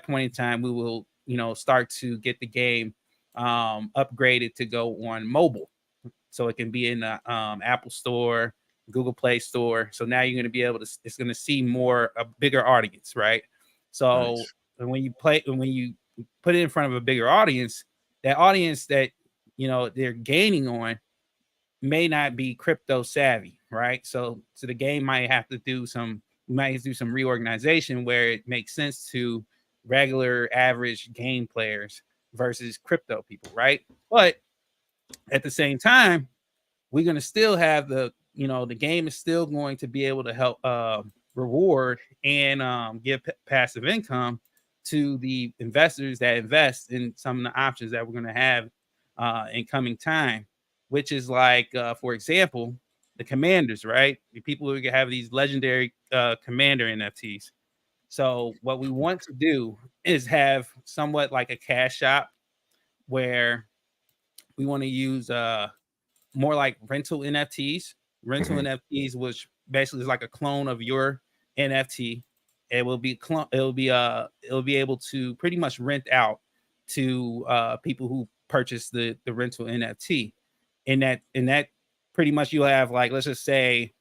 point in time, we will, start to get the game upgraded to go on mobile. So it can be in the Apple Store, Google Play Store. So now you're going to be able to, it's going to see more, a bigger audience, right? So Nice. when you put it in front of a bigger audience, that audience that, they're gaining on may not be crypto savvy, right? So the game might have to do some, we might do some reorganization where it makes sense to regular average game players versus crypto people, right? But at the same time, we're going to still have the game is still going to be able to help reward and give passive income to the investors that invest in some of the options that we're going to have in coming time, which is like, for example, the commanders, right? The people who have these legendary commander NFTs. So what we want to do is have somewhat like a cash shop where we want to use more like rental NFTs. Rental NFTs, which basically is like a clone of your NFT. It'll be able to pretty much rent out to people who purchase the rental NFT. And that pretty much you'll have, like, let's just say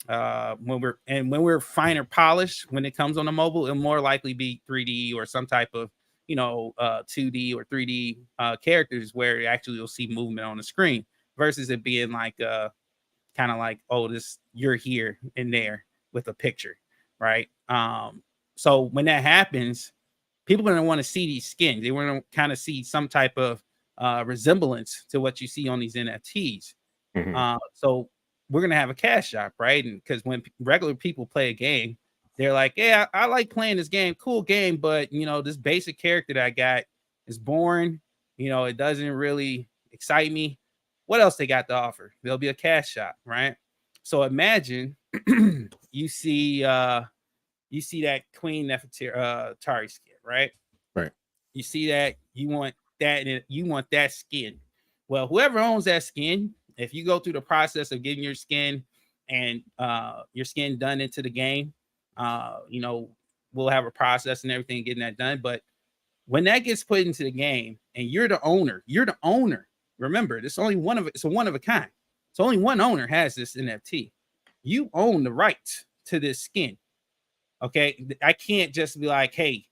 when we're finer polished when it comes on the mobile, it'll more likely be 3D or some type of 2D or 3D characters where actually you'll see movement on the screen versus it being like kind of like, oh, this, you're here and there with a picture, right? So when that happens, people are going to want to see these skins. They want to kind of see some type of resemblance to what you see on these NFTs. So we're going to have a cash shop, right? And because when regular people play a game, they're like, yeah, I like playing this game, cool game, but this basic character that I got is boring. It doesn't really excite me. What else they got to offer? There'll be a cash shop, right? So imagine you see that Queen Nefertari skin, right? Right. You see that, you want that skin. Well, whoever owns that skin, if you go through the process of getting your skin and your skin done into the game, we'll have a process and everything getting that done. But when that gets put into the game and you're the owner. Remember, it's only it's a one of a kind. So only one owner has this NFT. You own the rights to this skin. Okay. I can't just be like, hey,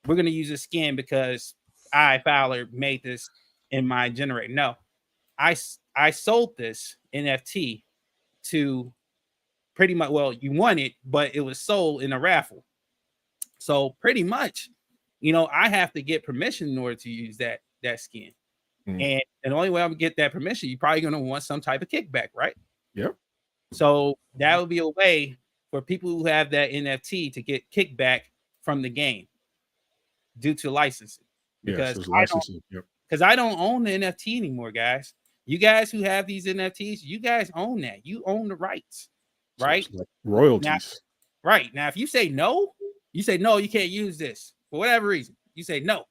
we're going to use this skin because I, Fowler, made this in my generator. No, I sold this NFT to pretty much, well, you won it, but it was sold in a raffle. So pretty much, I have to get permission in order to use that skin. And the only way I'm gonna get that permission, you're probably gonna want some type of kickback, right? Yep. So that would be a way for people who have that NFT to get kickback from the game due to licensing. Because licensing. I don't own the NFT anymore, guys. You guys who have these NFTs, you guys own that. You own the rights, right? So like royalties. Now, if you say no, you can't use this for whatever reason. You say no.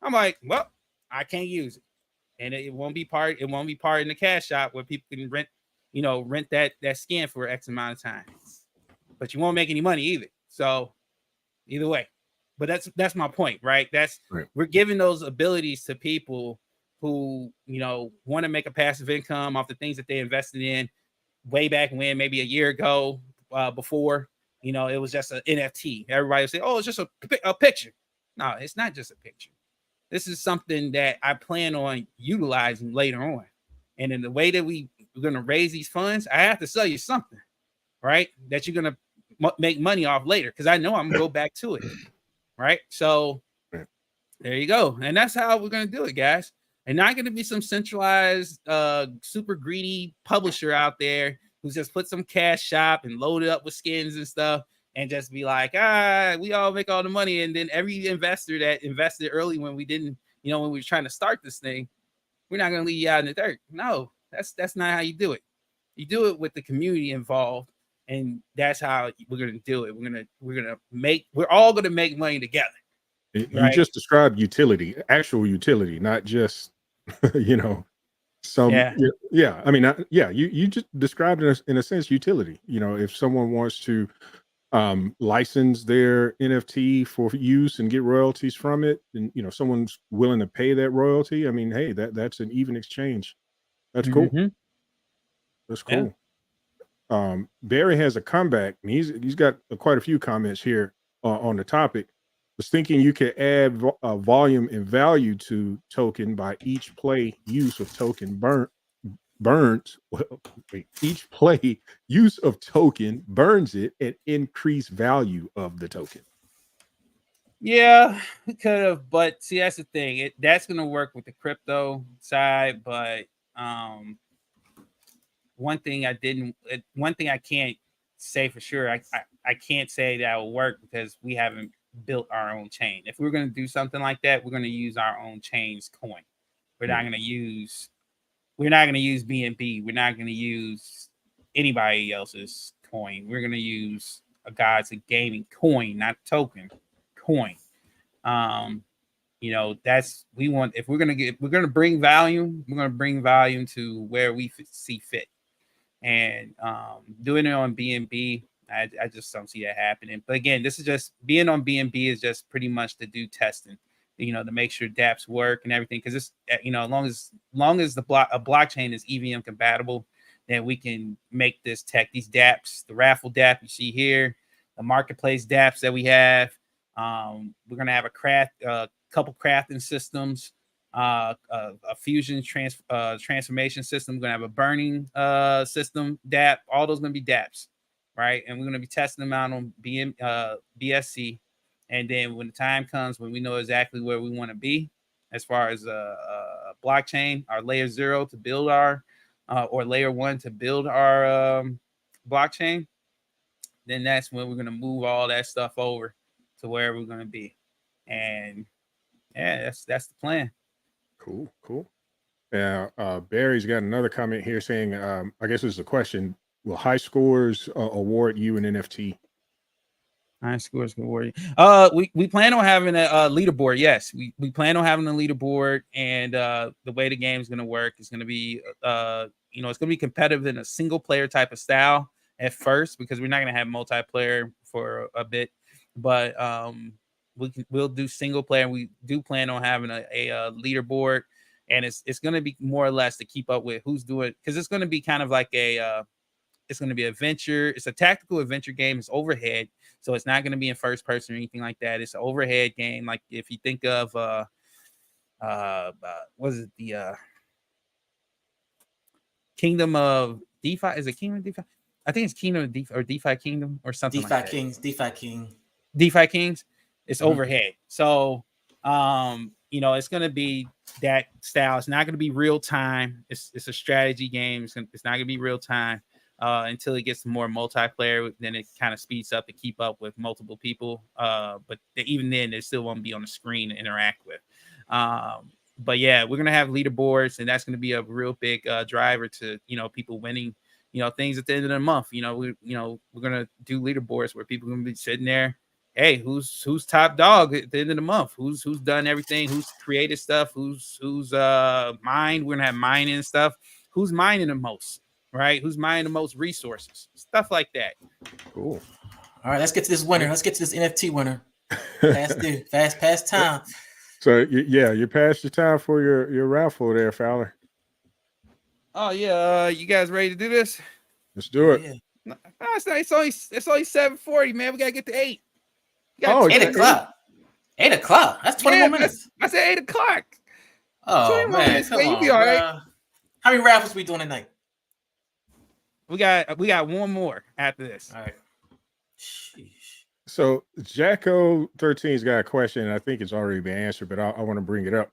I'm like, well, I can't use it. And it won't be part in the cash shop where people can rent that skin for X amount of time. But you won't make any money either. So either way. But that's my point, right? We're giving those abilities to people who, want to make a passive income off the things that they invested in way back when, maybe a year ago, before, it was just an NFT. Everybody would say, oh, it's just a picture. No, it's not just a picture. This is something that I plan on utilizing later on. And in the way that we're going to raise these funds, I have to sell you something, right? That you're going to make money off later. Because I know I'm going to go back to it, right? So there you go. And that's how we're going to do it, guys. And not going to be some centralized, super greedy publisher out there who just put some cash shop and load it up with skins and stuff. And just be like, we all make all the money. And then every investor that invested early when we didn't, when we were trying to start this thing, we're not going to leave you out in the dirt. No, that's not how you do it. You do it with the community involved. And that's how we're going to do it. We're all going to make money together. You just described utility, actual utility, not just, some, yeah. I mean, you just described it in a sense, utility. If someone wants to license their NFT for use and get royalties from it, and someone's willing to pay that royalty, I mean, hey, that's an even exchange. That's cool. Mm-hmm. That's cool. Yeah. Barry has a comeback, and he's got quite a few comments here on the topic. Was thinking you could add volume and value to token by each play use of token burns. Well, wait, each play use of token burns it and increase value of the token. Yeah, we could have, but see, that's the thing. That's going to work with the crypto side, but one thing I can't say for sure. I can't say that will work because we haven't built our own chain. If we're going to do something like that, we're going to use our own chain's coin. We're not going to use BNB. We're not going to use anybody else's coin. We're going to use a gaming coin, not token coin. That's if we're going to bring value, we're going to bring value to where we see fit. And doing it on BNB, I just don't see that happening. But again, this is just being on BNB is just pretty much to do testing, to make sure dApps work and everything. Because this, as long as a blockchain is EVM compatible, then we can make these dApps, the raffle dApp you see here, the marketplace dApps that we have. We're gonna have a couple crafting systems. A fusion transformation system. We're gonna have a burning system dApp. All those gonna be dApps, right? And we're gonna be testing them out on BSC. And then when the time comes, when we know exactly where we want to be, as far as a blockchain, our layer 0 to build our or layer 1 to build our blockchain, then that's when we're gonna move all that stuff over to where we're gonna be. And yeah, that's the plan. Cool. Yeah, Barry's got another comment here saying, I guess this is a question: will high scores award you an NFT? High scores can award you. We plan on having a leaderboard. Yes, we plan on having a leaderboard, and the way the game is going to work is going to be, it's going to be competitive in a single player type of style at first, because we're not going to have multiplayer for a bit, but we'll do single player. And we do plan on having a leaderboard, and it's going to be more or less to keep up with who's doing, because it's going to be kind of like it's going to be adventure. It's a tactical adventure game. It's overhead, so it's not going to be in first person or anything like that. It's an overhead game. Like if you think of what is it, the Kingdom of DeFi? Is it Kingdom of DeFi? I think it's Kingdom of DeFi or DeFi Kingdom or something like that. DeFi Kings. It's overhead. So it's going to be that style. It's not going to be real time. It's a strategy game. It's not going to be real time until it gets more multiplayer. Then it kind of speeds up to keep up with multiple people. But even then, they still won't be on the screen to interact with. But yeah, we're going to have leaderboards, and that's going to be a real big driver to, people winning, things at the end of the month. We're going to do leaderboards where people are going to be sitting there. Hey, who's top dog at the end of the month? Who's done everything? Who's created stuff? Who's mined? We're gonna have mining and stuff. Who's mining the most? Right? Who's mining the most resources? Stuff like that. Cool. All right, let's get to this winner. Let's get to this NFT winner. Past time. So you passed your time for your raffle there, Fowler. Oh yeah, you guys ready to do this? Let's do it. Yeah. No, it's only 7:40, man. We gotta get to 8. 8 o'clock. 8 o'clock. That's 20 more minutes. I said 8 o'clock. Oh man, come on, you be all right. How many raffles we doing tonight? We got one more after this. All right. Sheesh. So Jacko 13's got a question, and I think it's already been answered, but I want to bring it up.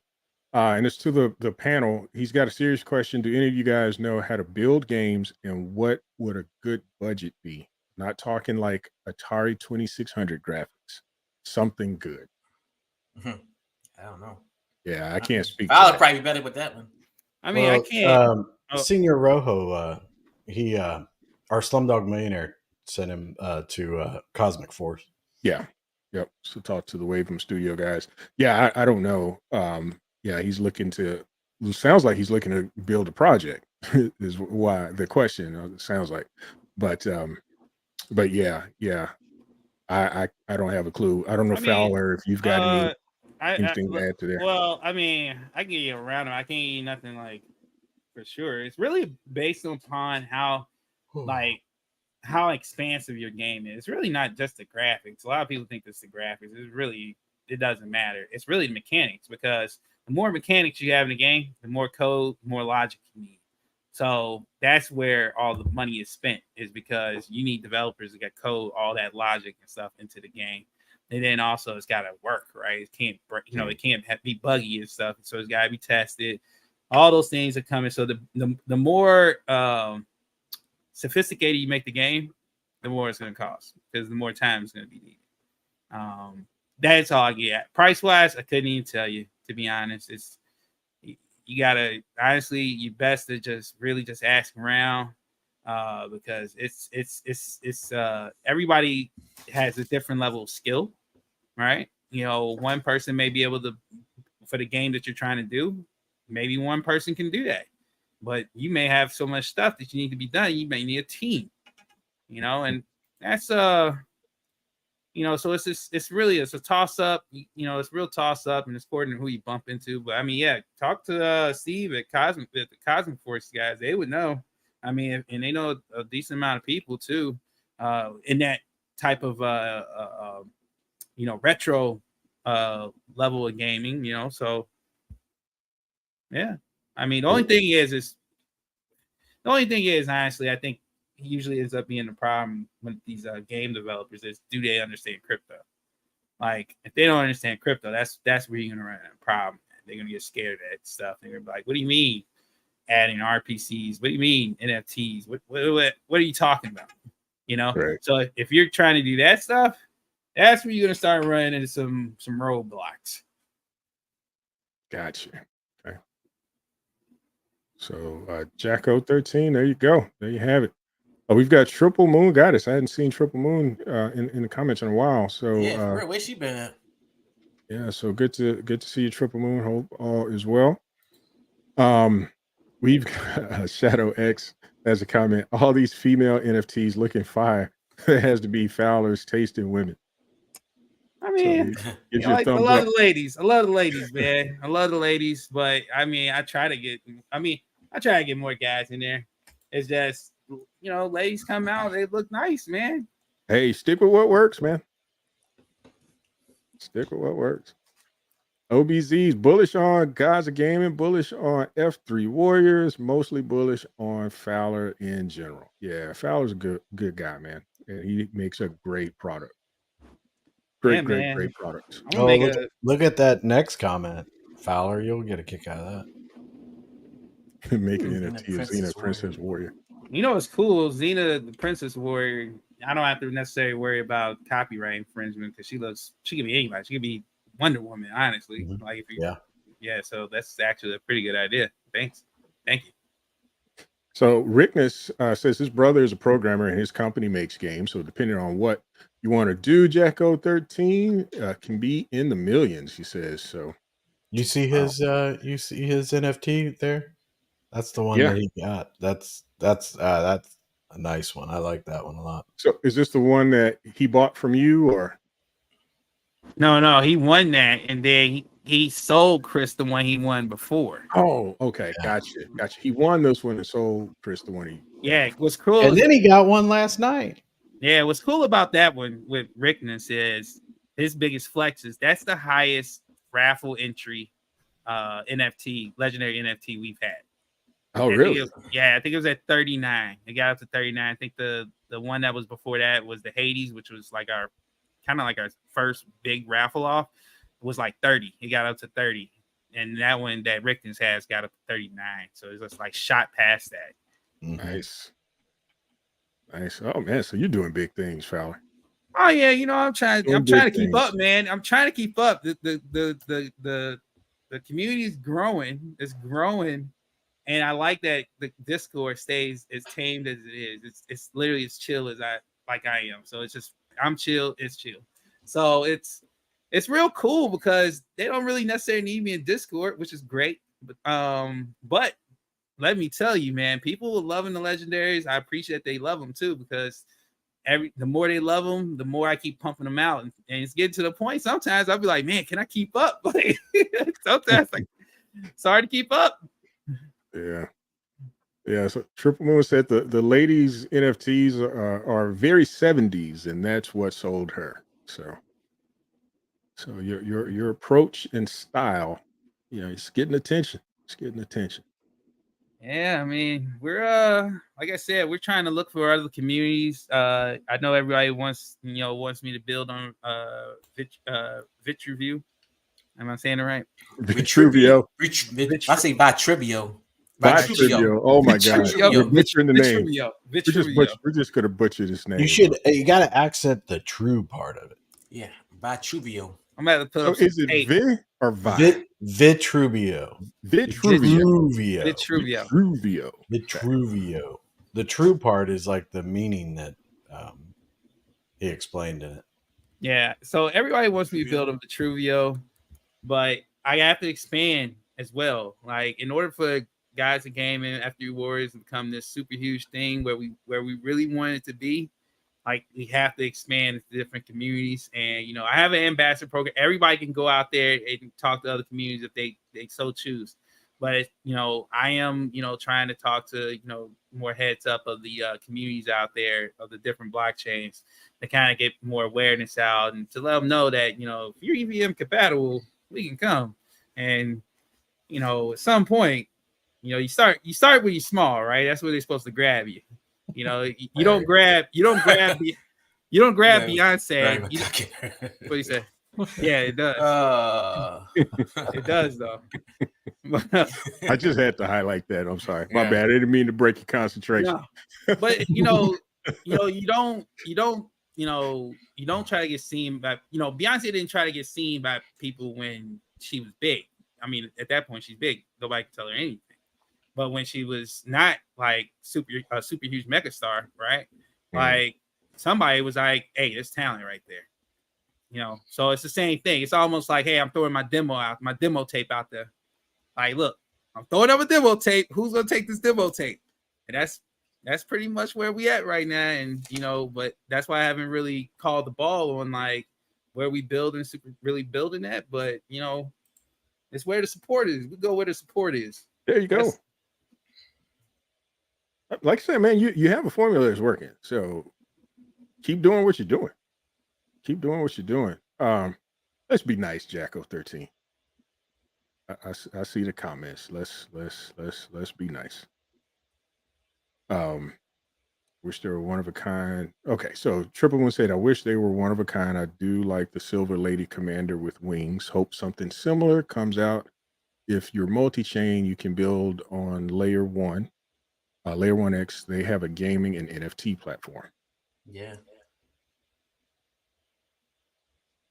And it's to the panel. He's got a serious question. Do any of you guys know how to build games, and what would a good budget be? Not talking like Atari 2600 graphics. Something good. I don't know. Yeah, I can't speak. I'll probably be better with that one. I mean, I can't. Senior Rojo, he our Slumdog Millionaire sent him to Cosmic Force. Yeah. Yep. So talk to the Wavem Studio guys. Yeah, I don't know. Yeah, he's looking to. Sounds like he's looking to build a project. Is why the question sounds like, but yeah. I don't have a clue. I don't know, I mean, Fowler, if you've got anything to look, add to there. well, I mean, I can give you a round. I can't give you nothing like for sure. It's really based upon how how expansive your game is. It's really not just the graphics. A lot of people think it's the graphics. It doesn't matter. It's really the mechanics, because the more mechanics you have in the game, the more code, more logic you need. So that's where all the money is spent, is because you need developers to get code all that logic and stuff into the game. And then also it's got to work, right? It can't break, it can't be buggy and stuff. So it's got to be tested. All those things are coming. So the more sophisticated you make the game, the more it's going to cost, because the more time is going to be needed. That's all I get. Price wise, I couldn't even tell you, to be honest. It's, you gotta, honestly, you best to just really just ask around, because it's everybody has a different level of skill, right? One person may be able to, for the game that you're trying to do, maybe one person can do that, but you may have so much stuff that you need to be done. You may need a team, and that's so it's really a toss up. It's real toss up, and it's according to who you bump into. But I mean, yeah, talk to Steve at the Cosmic Force guys. They would know. I mean, and they know a decent amount of people too, in that type of retro level of gaming. So yeah, I mean, the only thing is honestly, I think usually ends up being the problem with these game developers is, do they understand crypto? Like, if they don't understand crypto, that's where you're gonna run into a problem. They're gonna get scared of that stuff. They're gonna be like, what do you mean adding RPCs? What do you mean NFTs? What are you talking about? Right. So if you're trying to do that stuff, that's where you're gonna start running into some roadblocks. Gotcha. Okay. So Jacko 13, there you go. There you have it. Oh, we've got Triple Moon Goddess. I hadn't seen Triple Moon in the comments in a while. So yeah, where's she been at? Yeah, so good to see you, Triple Moon. Hope all is well. We've got Shadow X as a comment. All these female NFTs looking fire. It has to be Fowler's taste in women. I mean, So I love the ladies. I love the ladies, man. I love the ladies, but I mean, I try to get more guys in there. It's just, ladies come out, they look nice, man. Hey, stick with what works, man. Stick with what works. OBZ's bullish on Gods of Gaming, bullish on F3 Warriors, mostly bullish on Fowler in general. Yeah, Fowler's a good guy, man. And he makes a great product. Great products. Look at that next comment, Fowler. You'll get a kick out of that. Make an NFT of Xena Princess Warrior. What's cool? Xena the Princess Warrior. I don't have to necessarily worry about copyright infringement, because she could be anybody. She could be Wonder Woman, honestly. Mm-hmm. Like, so that's actually a pretty good idea. Thank you. So Rickness says his brother is a programmer and his company makes games. So depending on what you want to do, Jacko 13 can be in the millions, he says. So you see his NFT there? That's the one that he got. That's a nice one. I like that one a lot. So is this the one that he bought from you, or? No, he won that, and then he sold Chris the one he won before. Oh, okay, gotcha. He won this one and sold Chris the one he. Yeah, it was cool. And then he got one last night. Yeah, what's cool about that one with Rickness is his biggest flex is that's the highest raffle entry NFT, legendary NFT we've had. Oh, really? I think it was at 39. It got up to 39. I think the one that was before that was the Hades, which was like our first big raffle off. It was like 30. It got up to 30. And that one that Rickens has got up to 39. So it's just like shot past that. Nice. Oh man, so you're doing big things, Fowler. Oh yeah, I'm trying to keep up, man. I'm trying to keep up. The community is growing. It's growing. And I like that the Discord stays as tamed as it is. It's literally as chill as I am. So it's just, I'm chill. It's chill. So it's real cool because they don't really necessarily need me in Discord, which is great. But let me tell you, man, people are loving the legendaries. I appreciate they love them too, because the more they love them, the more I keep pumping them out, and it's getting to the point. Sometimes I'll be like, man, can I keep up? Like sometimes, like, sorry to keep up. Yeah. Yeah, so Triple Moon said the ladies NFTs are very 70s, and that's what sold her. So your approach and style, it's getting attention. It's getting attention. Yeah, I mean, we're like I said, we're trying to look for other communities. I know everybody wants me to build on Vitruvio. Am I saying it right? Vitruvio. I say Vitruvio. Vitruvio. Oh my God. We're butchering the name. Vitruvio. We're just gonna butcher this name. You gotta accent the true part of it. Yeah, Vitruvio. I'm gonna put up is it Vi or Vi? Vitruvio. Vitruvio. The true part is like the meaning that he explained in it. Yeah. So everybody wants me to build up Vitruvio, but I have to expand as well. Like in order for guys at Gaming After Warriors to become this super huge thing where we really want it to be, like we have to expand to different communities. And I have an ambassador program. Everybody can go out there and talk to other communities if they so choose. But I am trying to talk to more heads up of the communities out there of the different blockchains to kind of get more awareness out and to let them know that if you're EVM compatible, we can come. And at some point, you start when you're small, right? That's where they're supposed to grab you. You don't grab Beyonce. What do you say? Yeah, it does. It does though. I just had to highlight that. I'm sorry. My bad. I didn't mean to break your concentration. No. But you don't try to get seen by Beyonce didn't try to get seen by people when she was big. I mean, at that point she's big. Nobody can tell her anything. But when she was not like super huge megastar, right? Mm-hmm. Like somebody was like, hey, there's talent right there. So it's the same thing. It's almost like, hey, I'm throwing my demo tape out there. Like, look, I'm throwing up a demo tape. Who's gonna take this demo tape? And that's pretty much where we at right now. And but that's why I haven't really called the ball on like where we really building that. But it's where the support is. We go where the support is. There you go. Like I said, man, you have a formula that's working. So keep doing what you're doing. Keep doing what you're doing. Let's be nice, Jacko 13. I see the comments. Let's be nice. Wish they were one of a kind. Okay, so Triple One said, I wish they were one of a kind. I do like the Silver Lady Commander with wings. Hope something similar comes out. If you're multi-chain, you can build on layer 1. Layer 1X, they have a gaming and NFT platform. Yeah.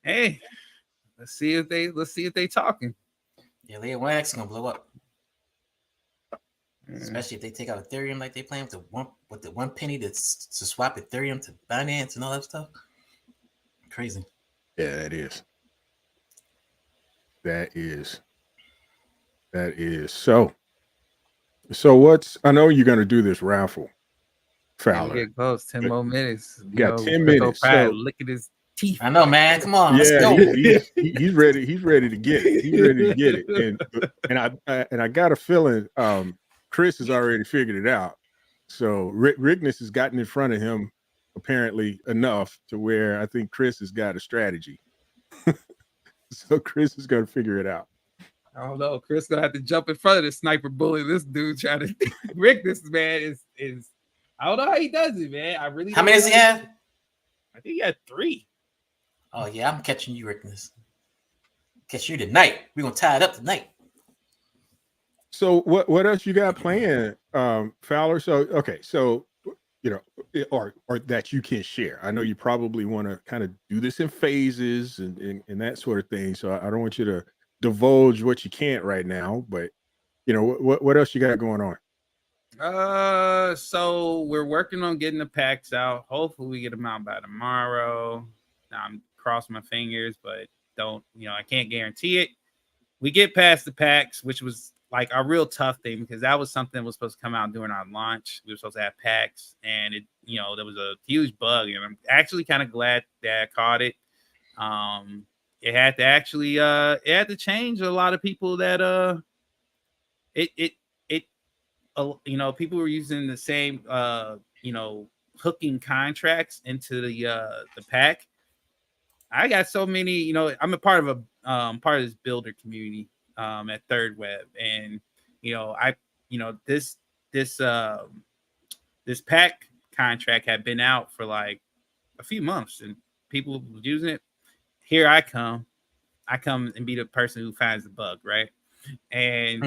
Hey, let's see if they talking. Yeah, layer 1X is gonna blow up. Especially if they take out Ethereum like they playing with the 1 penny to swap Ethereum to Binance and all that stuff. Crazy. Yeah, that is. So what's, I know you're going to do this raffle, Fowler. Get close. 10 more minutes. You got 10 minutes. So licking his teeth. I know, man. Come on. Yeah, let's go. He's ready. He's ready to get it. He's ready to get it. And I got a feeling Chris has already figured it out. So Rignus has gotten in front of him apparently enough to where I think Chris has got a strategy. So Chris is going to figure it out. I don't know. Chris gonna have to jump in front of the sniper bullet. This dude trying to Rick. This man is. I don't know how he does it, man. I really. How many does he have? I think he had 3. Oh yeah, I'm catching you, Rickness. Catch you tonight. We're gonna tie it up tonight. So what else you got playing, Fowler? So okay, so or that you can share. I know you probably want to kind of do this in phases and that sort of thing. So I don't want you to divulge what you can't right now, but what else you got going on? So we're working on getting the packs out. Hopefully we get them out by tomorrow. I'm crossing my fingers, but I can't guarantee it. We get past the packs, which was like a real tough thing, because that was something that was supposed to come out during our launch. We were supposed to have packs, and it, there was a huge bug, and I'm actually kind of glad that I caught it. It had to actually it had to change a lot of people that it people were using the same hooking contracts into the pack. I got so many, I'm a part of this builder community at Third Web, and this pack contract had been out for like a few months, and people were using it. Here I come and be the person who finds the bug, right? And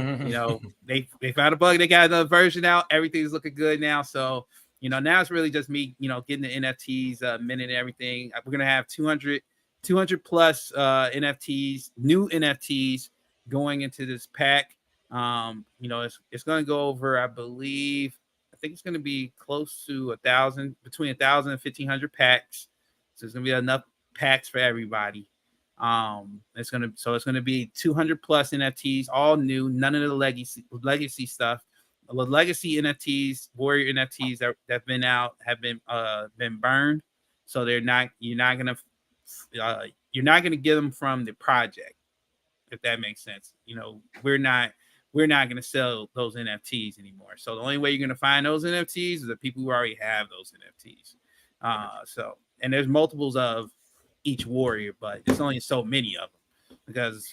they found a bug. They got another version out. Everything's looking good now. So now it's really just me, getting the NFTs minted and everything. We're gonna have 200 plus NFTs, new NFTs going into this pack. It's gonna go over, I think it's gonna be close to 1,000, between 1,000 and 1,500 packs. So it's gonna be enough packs for everybody. It's gonna be 200 plus NFTs, all new, none of the legacy stuff. The legacy NFTs, Warrior NFTs that have been out have been burned, so you're not gonna get them from the project, if that makes sense. We're not gonna sell those NFTs anymore. So the only way you're gonna find those NFTs is the people who already have those NFTs. And there's multiples of each warrior, but it's only so many of them, because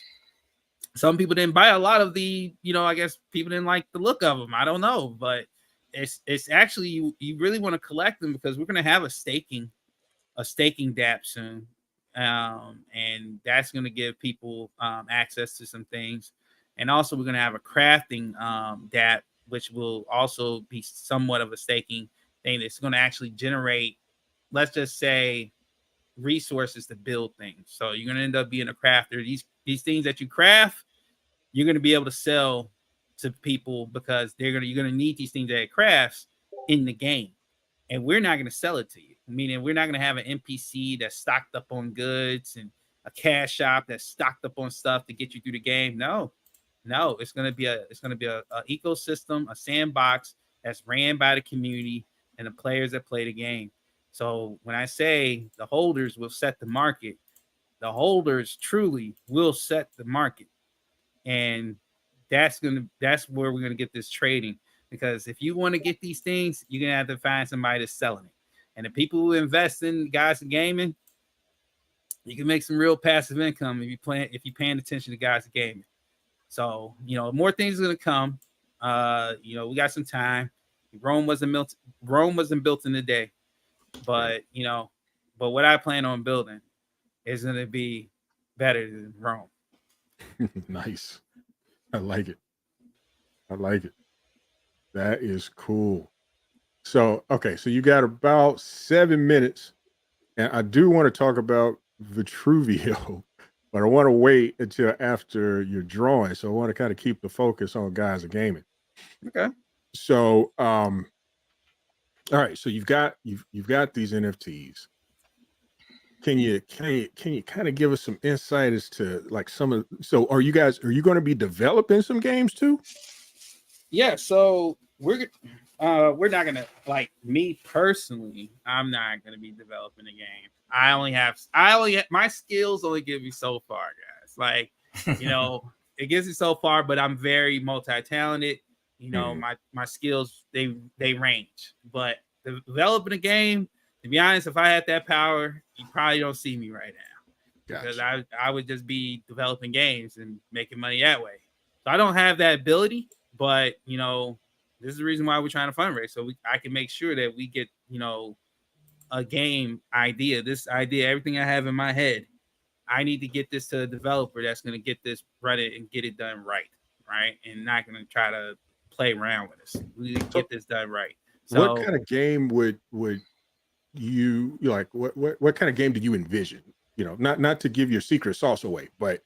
some people didn't buy a lot of the, I guess people didn't like the look of them. I don't know, but it's actually, you really want to collect them, because we're going to have a staking DApp soon. And that's going to give people access to some things. And also we're going to have a crafting DApp, which will also be somewhat of a staking thing. That's going to actually generate, let's just say, resources to build things. So you're going to end up being a crafter. These things that you craft, you're going to be able to sell to people, because you're going to need these things that it crafts in the game, and we're not going to sell it to you. Meaning we're not going to have an NPC that's stocked up on goods and a cash shop that's stocked up on stuff to get you through the game. No, it's going to be a ecosystem, a sandbox that's ran by the community and the players that play the game. So when I say the holders will set the market, the holders truly will set the market. And that's where we're going to get this trading. Because if you want to get these things, you're going to have to find somebody that's selling it. And the people who invest in Guys and Gaming, you can make some real passive income if you're paying attention to Guys and Gaming. So, more things are going to come. We got some time. Rome wasn't built in a day. But what I plan on building is going to be better than Rome. Nice. I like it. That is cool. So, okay. So you got about 7 minutes, and I do want to talk about Vitruvio, but I want to wait until after your drawing. So I want to kind of keep the focus on Guys and Gaming. Okay. So, all right. So you've got these NFTs. Can you kind of give us some insight as to like so are you going to be developing some games too? Yeah. So we're not gonna, like, me personally, I'm not gonna be developing a game. I only have my skills only give me so far, guys. Like, it gives me so far, but I'm very multi-talented. My skills, they range. But developing a game, to be honest, if I had that power, you probably don't see me right now. Gotcha. Because I would just be developing games and making money that way. So I don't have that ability, but this is the reason why we're trying to fundraise, so I can make sure that we get a game idea. This idea, everything I have in my head, I need to get this to a developer that's going to get this running and get it done right, and not going to try to play around with us. We need to get this done right. So, what kind of game would you like? What kind of game do you envision? Not to give your secret sauce away, but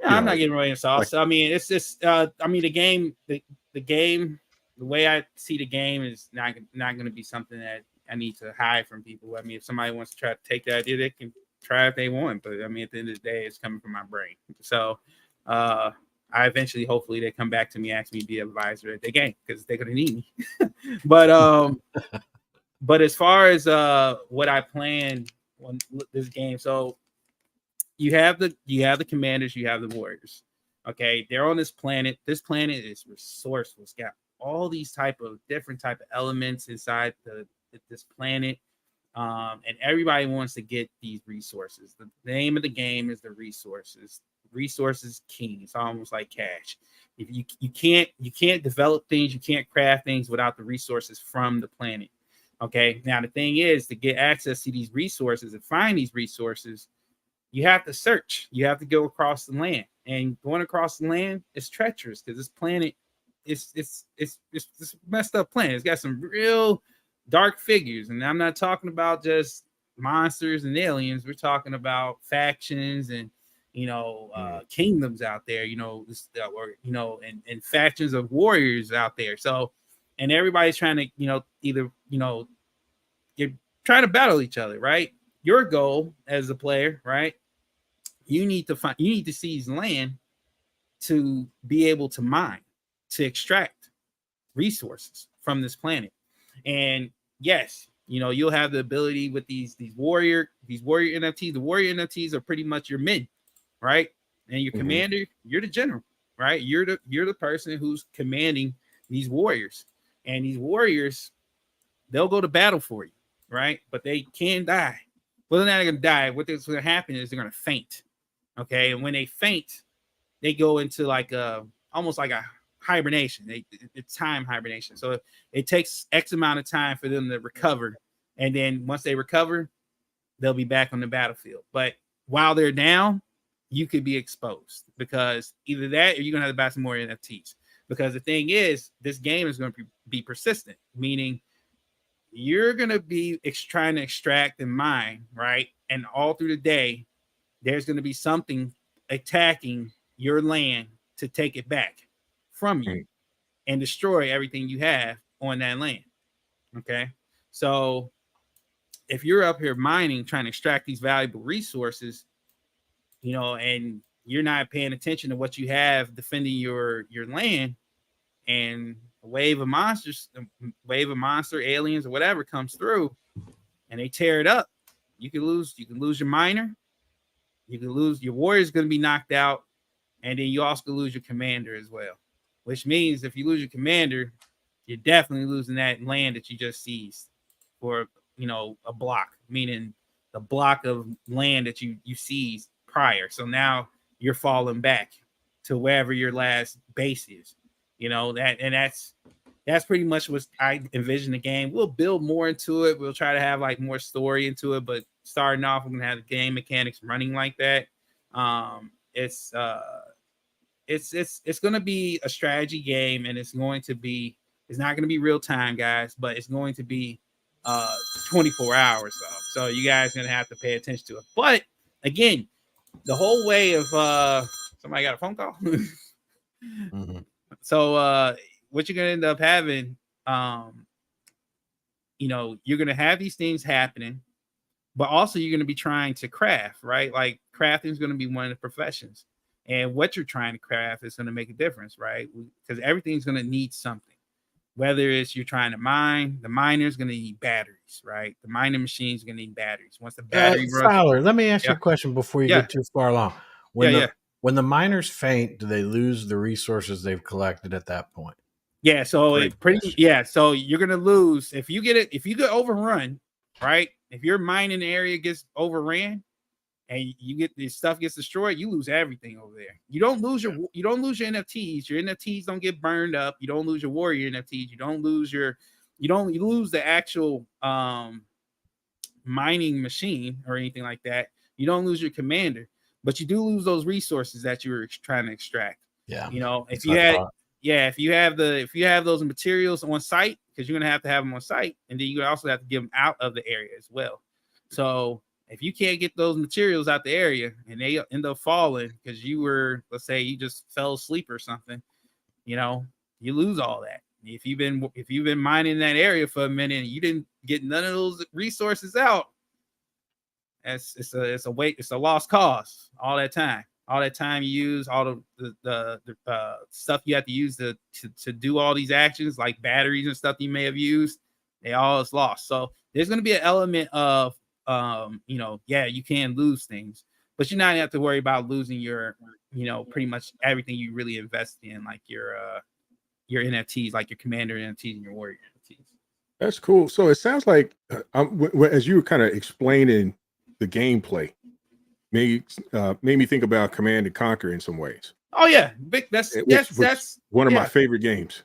I'm not giving away the sauce. Like, I mean, it's just the game, the game, the way I see the game is not going to be something that I need to hide from people. I mean, if somebody wants to try to take the idea, they can try if they want. But I mean, at the end of the day, it's coming from my brain. So, I eventually, hopefully, they come back to me, ask me to be an advisor at the game because they're gonna need me. But as far as what I plan on this game, so you have the commanders, you have the warriors. Okay, they're on this planet. This planet is resourceful. It's got all these different type of elements inside this planet. And everybody wants to get these resources. The name of the game is the resources. Resources king. It's almost like cash. If you can't develop things, you can't craft things without the resources from the planet. Okay. Now the thing is, to get access to these resources and find these resources, you have to search. You have to go across the land, and going across the land is treacherous because this planet it's messed up planet. It's got some real dark figures, and I'm not talking about just monsters and aliens. We're talking about factions and kingdoms out there, and factions of warriors out there. So, and everybody's trying to either trying to battle each other, right? Your goal as a player, right? You need to seize land to be able to mine, to extract resources from this planet. And yes, you'll have the ability with these warrior NFTs. The warrior NFTs are pretty much your men, right? And your commander, you're the general, right? You're the person who's commanding these warriors. And these warriors, they'll go to battle for you, right? But they can die. Well, they're not going to die. What's going to happen is they're going to faint. Okay, and when they faint, they go into almost like a hibernation. It's time hibernation. So it takes X amount of time for them to recover, and then once they recover, they'll be back on the battlefield. But while they're down, you could be exposed, because either that or you're gonna have to buy some more NFTs. Because the thing is, this game is going to be persistent, meaning you're going to be trying to extract and mine, right? And all through the day, there's going to be something attacking your land to take it back from you and destroy everything you have on that land. Okay. So if you're up here mining, trying to extract these valuable resources, and you're not paying attention to what you have defending your land, and a wave of monster, aliens, or whatever comes through and they tear it up, you can lose your miner. You can lose your warrior's going to be knocked out, and then you also lose your commander as well. Which means if you lose your commander, you're definitely losing that land that you just seized for a block, meaning the block of land that you seized prior. So now you're falling back to wherever your last base is. That's pretty much what I envision the game. We'll build more into it. We'll try to have more story into it, but starting off, we're gonna have the game mechanics running like that. It's gonna be a strategy game, and it's not gonna be real time, guys, but it's going to be 24 hours though. So you guys are gonna have to pay attention to it. But again, the whole way of somebody got a phone call. So what you're gonna end up having, you're gonna have these things happening, but also you're gonna be trying to craft, right? Like crafting is gonna be one of the professions, and what you're trying to craft is gonna make a difference, right? Because everything's gonna need something. Whether it's you're trying to mine, the miner's gonna need batteries, right? The mining machine's gonna need batteries. Once the battery runs, Fowler, let me ask you a question before you get too far along. When the miners faint, do they lose the resources they've collected at that point? Yeah, so so you're gonna lose if you get overrun, right? If your mining area gets overran and this stuff gets destroyed, you lose everything over there. You don't lose your NFTs. Your NFTs don't get burned up. You don't lose your warrior NFTs. You lose the actual mining machine or anything like that. You don't lose your commander, but you do lose those resources that you were trying to extract. Yeah. If you have those materials on site, because you're gonna have to have them on site, and then you also have to get them out of the area as well. So if you can't get those materials out the area and they end up falling because let's say you just fell asleep or something, you lose all that. If you've been mining that area for a minute and you didn't get none of those resources out, it's a lost cause all that time. all that time you use, all the stuff you have to use to do all these actions, like batteries and stuff you may have used, they all is lost. So there's going to be an element of, you can lose things, but you're not gonna have to worry about losing your, pretty much everything you really invested in, like your NFTs, like your Commander NFTs and your Warrior NFTs. That's cool. So it sounds like, as you were kind of explaining the gameplay, made me think about Command and Conquer in some ways. Oh yeah, that's one of my favorite games.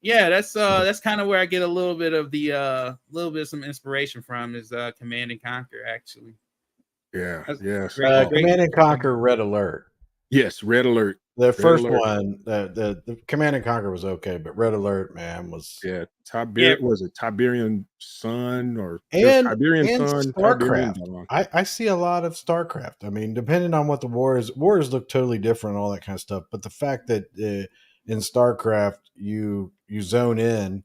Yeah, that's kind of where I get a little bit of some inspiration from, is Command and Conquer, actually. Yeah, Command and Conquer Red Alert. Yes, Red Alert. The first one, the Command and Conquer was okay, but Red Alert, man, was was it Tiberian Sun or Tiberian Sun? StarCraft. I see a lot of StarCraft. I mean, depending on what the wars look totally different, all that kind of stuff. But the fact that in StarCraft you zone in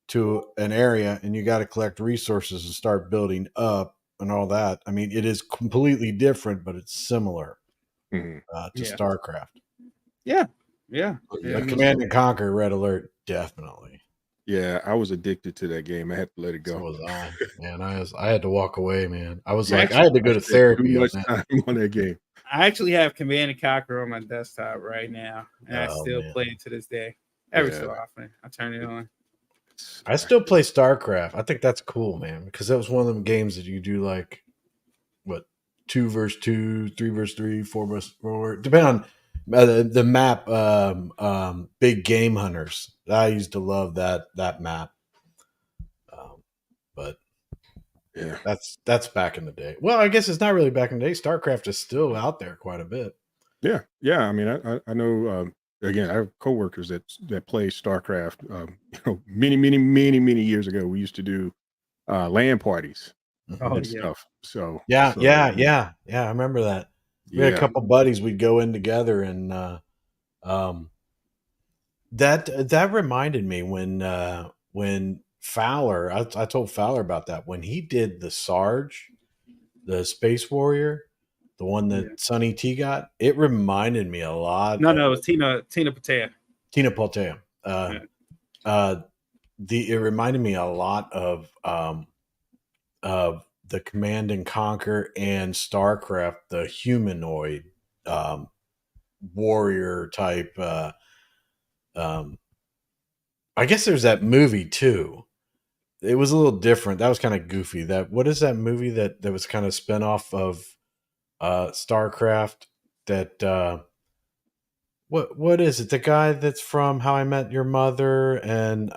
to an area and you got to collect resources and start building up and all that. I mean, it is completely different, but it's similar to StarCraft. Yeah. Command and Conquer Red Alert, definitely. Yeah, I was addicted to that game. I had to let it go. So was I, man. I had to walk away, man. I was I had to go to therapy. Too much time on that game. I actually have Command and Conquer on my desktop right now, and I still play it to this day. Every so often, I turn it on. I still play StarCraft. I think that's cool, man, because that was one of them games that you do like, 2 versus 2, 3 versus 3, 4 versus 4, depending on the map. Big Game Hunters. I used to love that map. But yeah, that's back in the day. Well, I guess it's not really back in the day. StarCraft is still out there quite a bit. Yeah. I mean, I know. Again, I have coworkers that play StarCraft. Many years ago, we used to do LAN parties and stuff. So yeah. I remember that. We had a couple buddies. We'd go in together, and that reminded me when Fowler. I told Fowler about that when he did the Sarge, the Space Warrior. The one that Sonny T got, it reminded me a lot. No, it was Tina Patea. Tina Patea. It reminded me a lot of the Command and Conquer and StarCraft, the humanoid warrior type. I guess there's that movie too. It was a little different. That was kind of goofy. What is that movie that was kind of spin off of StarCraft? That what is it? The guy that's from How I Met Your Mother and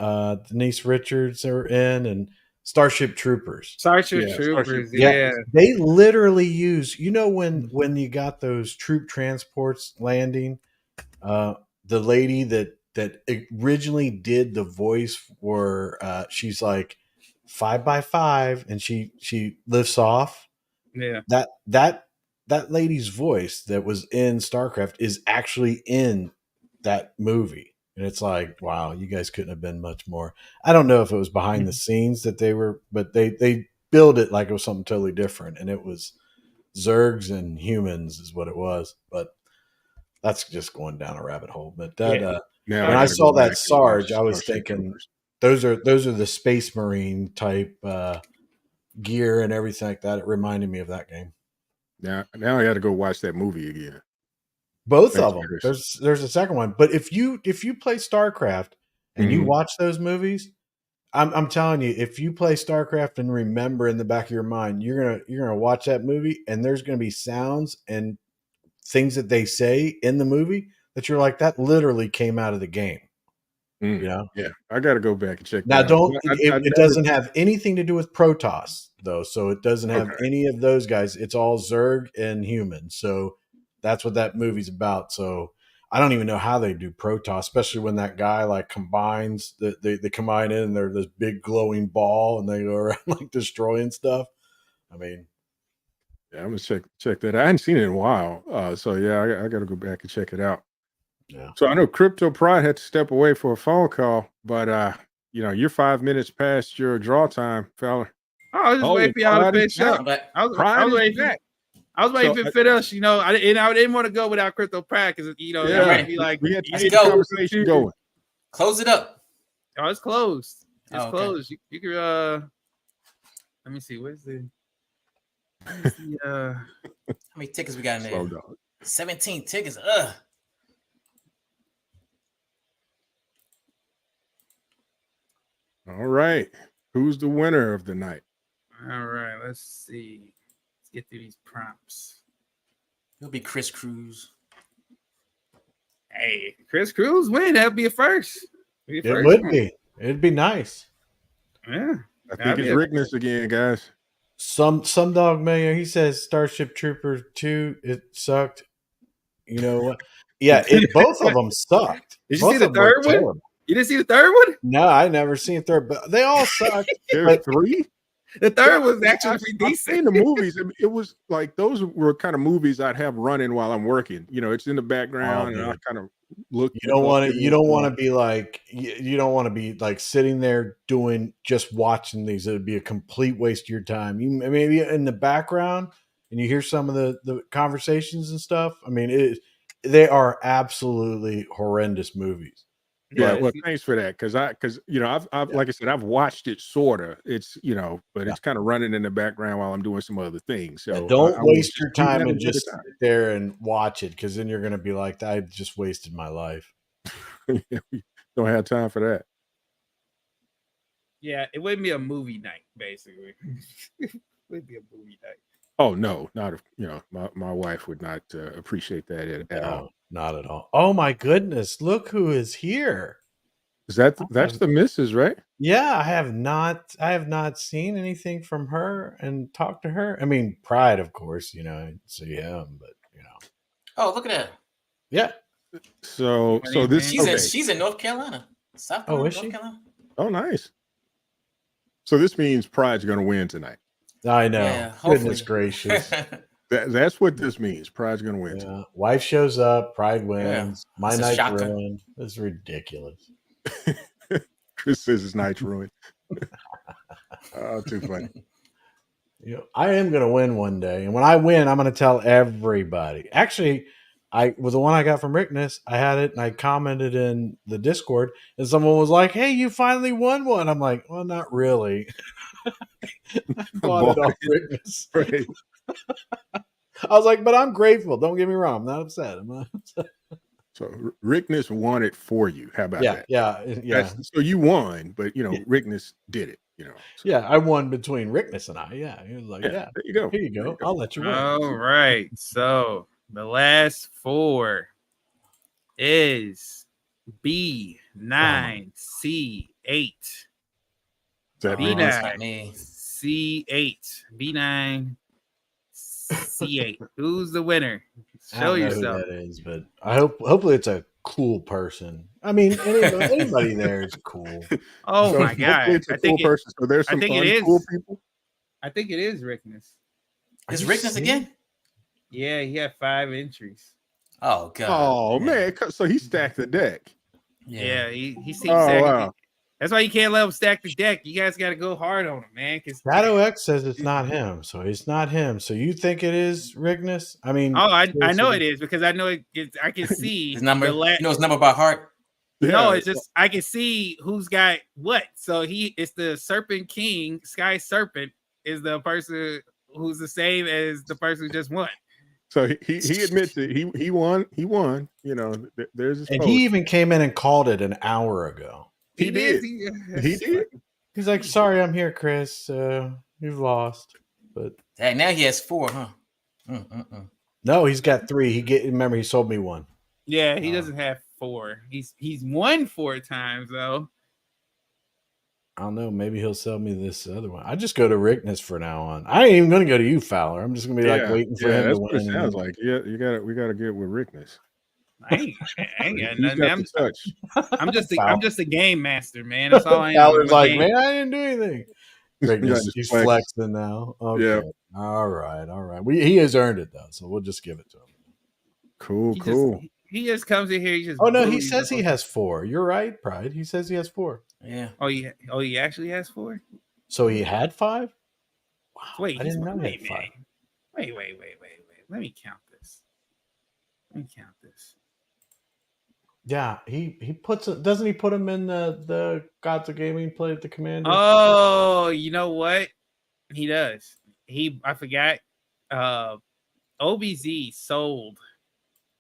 Denise Richards are in, and Starship Troopers. Troopers. They literally use, when you got those troop transports landing, the lady that originally did the voice for she's like 5x5 and she lifts off. Yeah. That lady's voice that was in StarCraft is actually in that movie. And it's like, wow, you guys couldn't have been much more. I don't know if it was behind the scenes that they were, but they build it like it was something totally different. And it was Zergs and humans is what it was. But that's just going down a rabbit hole. But when I saw that Sarge, I was thinking those are the Space Marine type gear and everything like that. It reminded me of that game. Now I got to go watch that movie again. Both of them. There's a second one, but if you play StarCraft and you watch those movies, I'm telling you, if you play StarCraft and remember in the back of your mind, you're gonna watch that movie, and there's gonna be sounds and things that they say in the movie that you're like, that literally came out of the game. Yeah, I got to go back and check. Now, it doesn't have anything to do with Protoss though, so it doesn't have any of those guys. It's all Zerg and human. So that's what that movie's about. So I don't even know how they do Protoss, especially when that guy like combines. They combine in and they're this big glowing ball and they go around like destroying stuff. I mean, yeah, I'm gonna check that. I hadn't seen it in a while, so I got to go back and check it out. Yeah. So I know Crypto Pride had to step away for a phone call, but you're 5 minutes past your draw time, fella. I was just waiting for y'all to finish up. But I was waiting for that. I was waiting So, for us, you know. I didn't want to go without Crypto Pratt because you know, Yeah. it might be like, we had to Let's get go. the conversation going. Close it up. oh, it's closed. It's Oh, okay. closed. You can let me see. Where's the How many tickets we got in there? Slow dog. 17 tickets. All right. Who's the winner of the night? all right, let's see. Let's get through these prompts. It'll be Chris Cruz. Hey, Chris Cruz win. That'd be a first. Be a It first would one. be. It'd be nice. Yeah. I That'd think be it's a- Rickness again, guys. Some dog mayor. He says Starship Troopers 2. It sucked. You know what? Yeah, both of them sucked. Did you Both see the of them were third one? terrible. You didn't see the third one? No, I never seen third, but they all sucked. There's 3. The third was Yeah, actually pretty I've decent. seen the movies. It was like those were kind of movies I'd have running while I'm working. You know, it's in the background, and I dude. kind of look. You don't want to. You don't want to be like. You don't want to be like sitting there doing just watching these. It would be a complete waste of your time. You maybe in the background, and you hear some of the conversations and stuff. I mean, they are absolutely horrendous movies. Yeah, Yeah, well, thanks for that, because you know, I've like I said, I've watched it sorta. It's but it's kind of running in the background while I'm doing some other things. So Don't I was waste your you time had a and better just time. sit there and watch it, because then you're going to be like, I just wasted my life. We don't have time for that. yeah, it wouldn't be a movie night, basically. It would be a movie night. Oh no, not my wife would not appreciate that at all. No, not at all. Oh my goodness! Look who is here. Is that's the missus, right? Yeah, I have not seen anything from her and talked to her. I mean, Pride, of course, I see him, but Oh, look at that. yeah. So this She's in North Carolina. South Carolina, is she? North Carolina. oh nice. So this means Pride's going to win tonight. I know. Yeah, Goodness hopefully. gracious. That's what this means. Pride's going to win. Yeah. Wife shows up, Pride wins. My That's a night's shocker. ruined. It's ridiculous. Chris says his night's ruined. Oh, too funny. I am going to win one day, and when I win, I'm going to tell everybody. Actually, with the one I got from Rickness, I had it and I commented in the Discord, and someone was like, "Hey, you finally won one." I'm like, "Well, not really." I bought it off Rickness. Right. I was like, "But I'm grateful. Don't get me wrong. I'm not upset." So Rickness won it for you. How about that? Yeah. So you won, but Rickness did it. So, Yeah, I won between Rickness and I. Yeah, he was like, "Yeah, there you go. here you go. I'll let you win." All right. So the last 4 is B9C8. Is that B9. That's not me. C8. B9C8. Who's the winner? I Show don't know yourself. who that is, but hopefully it's a cool person. I mean, anybody there is cool. Oh So my hopefully god. it's a cool person. So there's some think it uncool is. people. I think it is Rickness. Is you Rickness serious? again? Yeah, he had 5 entries. Oh god. Oh man, so he stacked the deck. Yeah, he seems Oh, stacking. wow. That's why you can't let him stack the deck. You guys got to go hard on him, man. Because Shadow X says it's not him, so it's not him. So you think it is Rickness? I mean, I know it is because I know I can see His number. the You know his number by heart. No, Yeah. it's just I can see who's got what. So it's the Serpent King. Sky Serpent is the person who's the same as the person who just won. So he admits it. He won. He won. There's his and post. he even came in and called it an hour ago. He did. He did. He's like, "Sorry, I'm here, Chris. You've lost." But Hey, now he has 4, huh? no, he's got 3. Remember, he sold me one. Yeah, he doesn't have 4. He's won 4 times though. I don't know. Maybe he'll sell me this other one. I just go to Rickness for now on. I ain't even going to go to you, Fowler. I'm just going to be like waiting for him that's to what win. it sounds like. Yeah, we got to get with Rickness. I ain't got He's nothing. got I'm, the touch. I'm just a game master, man. That's all I am. Fowler's I'm a like, game- man, I didn't do anything. Rickness, just he's flex. flexing now. Okay. Yeah. All right. He has earned it though, so we'll just give it to him. Cool. He just comes in here. He just. Oh no, he bullies says the he whole- has 4. You're right, Pride. He says he has 4. Yeah. He actually has 4. So he had 5. Wow, Wait, I didn't know he had wait, 5. man. Wait. Let me count this. Yeah, he puts it. Doesn't he put him in the Gods of Gaming play at the Commander? Oh, you know what? He does. I forgot. OBZ sold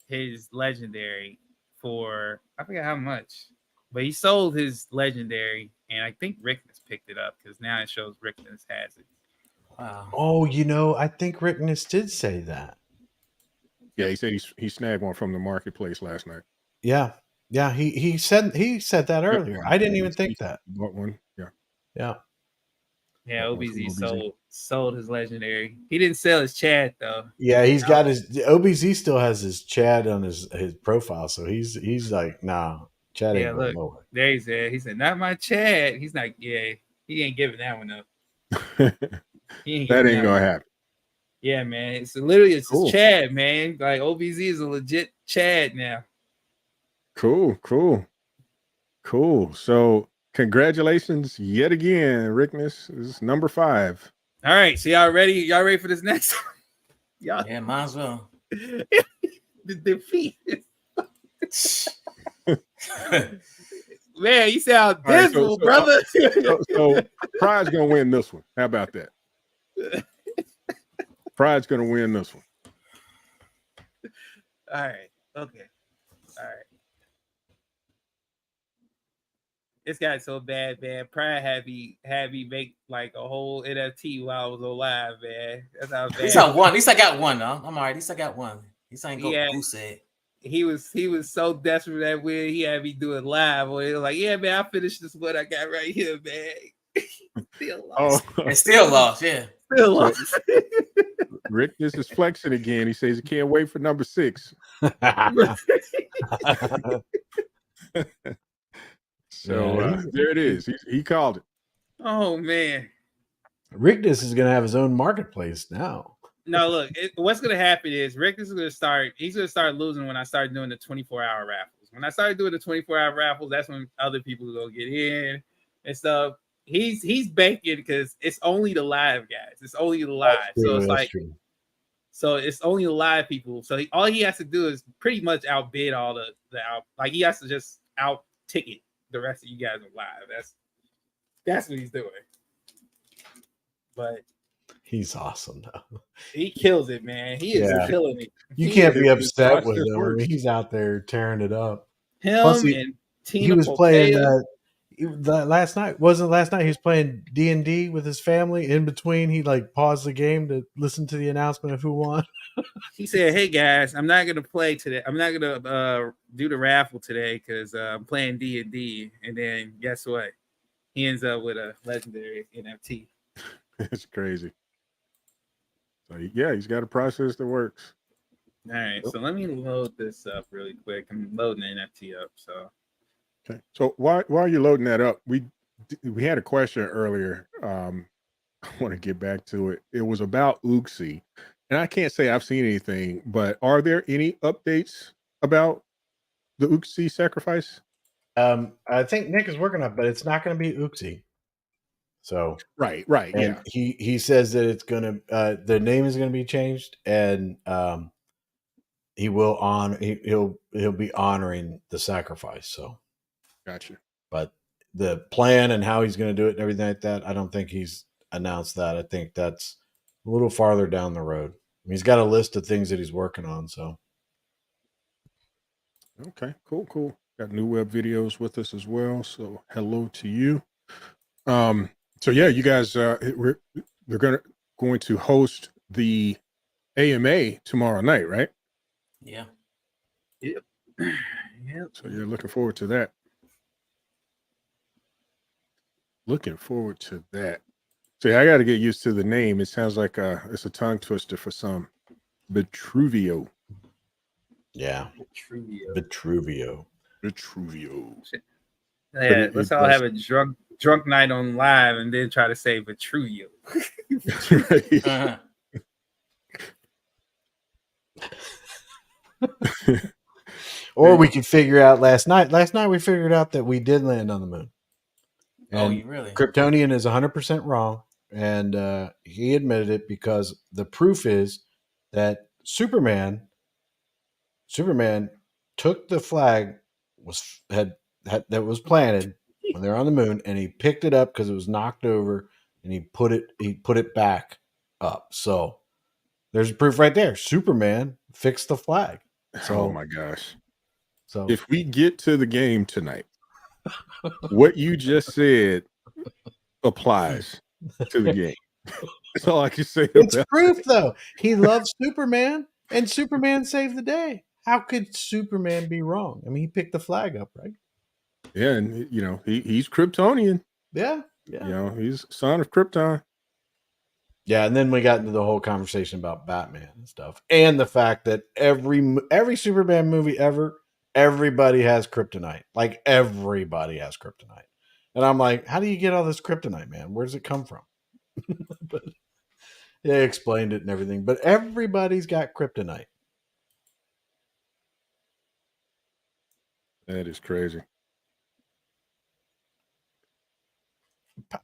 his legendary for I forget how much, but he sold his legendary, and I think Rickness picked it up because now it shows Rickness has it. Wow. Oh, I think Rickness did say that. Yeah, he said he snagged one from the marketplace last night. Yeah, he said that earlier. I didn't even think that. Bought one. Yeah. Yeah. Yeah, That was OBZ OBZ. sold his legendary. He didn't sell his Chad though. Yeah, he's got his OBZ still has his Chad on his profile, so he's like, nah, Chad ain't Yeah, going look, nowhere. there he's there. He said, "Not my Chad." He's like, "Yeah, he ain't giving that one up. He ain't That giving ain't gonna one up." happen. Yeah, man. It's literally it's Cool. his Chad, man. Like OBZ is a legit Chad now. Cool. So congratulations yet again, Rickness. This is number 5. All right, so y'all ready? Y'all ready for this next one? Y'all Yeah, might as well. the defeat. Man, you sound All right, dismal, brother. So Pride's gonna win this one. How about that? Pride's gonna win this one. All right. Okay. All right. It's got so bad, man. Pride had me make like a whole NFT while I was alive, man. That's how bad. At least I won. At least I got one, though. I'm all right. At least I got one. At least I ain't go Yeah. goose egg. He was so desperate that win. He had me do it live. Or he was like, "Yeah, man, I finished this one I got right here, man." Still lost. And still lost. Yeah. Still lost. Rick, this is flexing again. He says he can't wait for number 6. So there it is. He called it. Oh man. Rickness is gonna have his own marketplace now. No, look, what's gonna happen is Rick is gonna start. He's gonna start losing when I start doing the 24-hour raffles. When I started doing the 24-hour raffles, that's when other people will get in and stuff. He's banking because it's only the live guys. It's only the live. So it's like, so it's only the live people. So all he has to do is pretty much outbid all the out. Like he has to just out ticket the rest of you guys are live. That's what he's doing. But he's awesome though. He kills it, man. He is killing it. You can't be upset with him. I mean, he's out there tearing it up. Him and Tina he was Popea. playing last night. Wasn't last night he was playing D&D with his family. In between, he like paused the game to listen to the announcement of who won. He said, "Hey guys, I'm not gonna play today. I'm not gonna do the raffle today because I'm playing D&D." And then guess what? He ends up with a legendary NFT. It's crazy. So yeah, he's got a process that works. All right, so let me load this up really quick. I'm loading the NFT up. So okay. So while you're loading that up, we had a question earlier. I want to get back to it. It was about Uxie. And I can't say I've seen anything, but are there any updates about the Uxie sacrifice? I think Nick is working on it, but it's not going to be Uxie. So right, and yeah. He says that it's going to the name is going to be changed, and he will he'll be honoring the sacrifice. So, gotcha. But the plan and how he's going to do it and everything like that, I don't think he's announced that. I think that's a little farther down the road. I mean, he's got a list of things that he's working on. So, okay, cool. Got new web videos with us as well. So, hello to you. So yeah, you guys, they're going to host the AMA tomorrow night, right? Yeah. Yep. So you're looking forward to that. See, I got to get used to the name. It sounds like it's a tongue twister for some. Vitruvio. Yeah. Vitruvio. Yeah, let's all have a drunk night on live and then try to say Vitruvio. Or we could figure out last night. Last night we figured out that we did land on the moon. And you really? Kryptonian is 100% wrong. And he admitted it because the proof is that Superman took the flag that was planted when they were on the moon, and he picked it up because it was knocked over, and he put it back up. So there's proof right there. Superman fixed the flag. So, oh my gosh. So If we get to the game tonight, what you just said applies to the game. That's all I can say. it's About proof, though. He loves Superman, and Superman saved the day. How could Superman be wrong? I mean, he picked the flag up, right? Yeah, and he's Kryptonian. Yeah. He's son of Krypton. Yeah, and then we got into the whole conversation about Batman and stuff, and the fact that every Superman movie ever, everybody has kryptonite. Like everybody has kryptonite, and I'm like, how do you get all this kryptonite, man? Where does it come from? But they explained it and everything, but everybody's got kryptonite. That is crazy.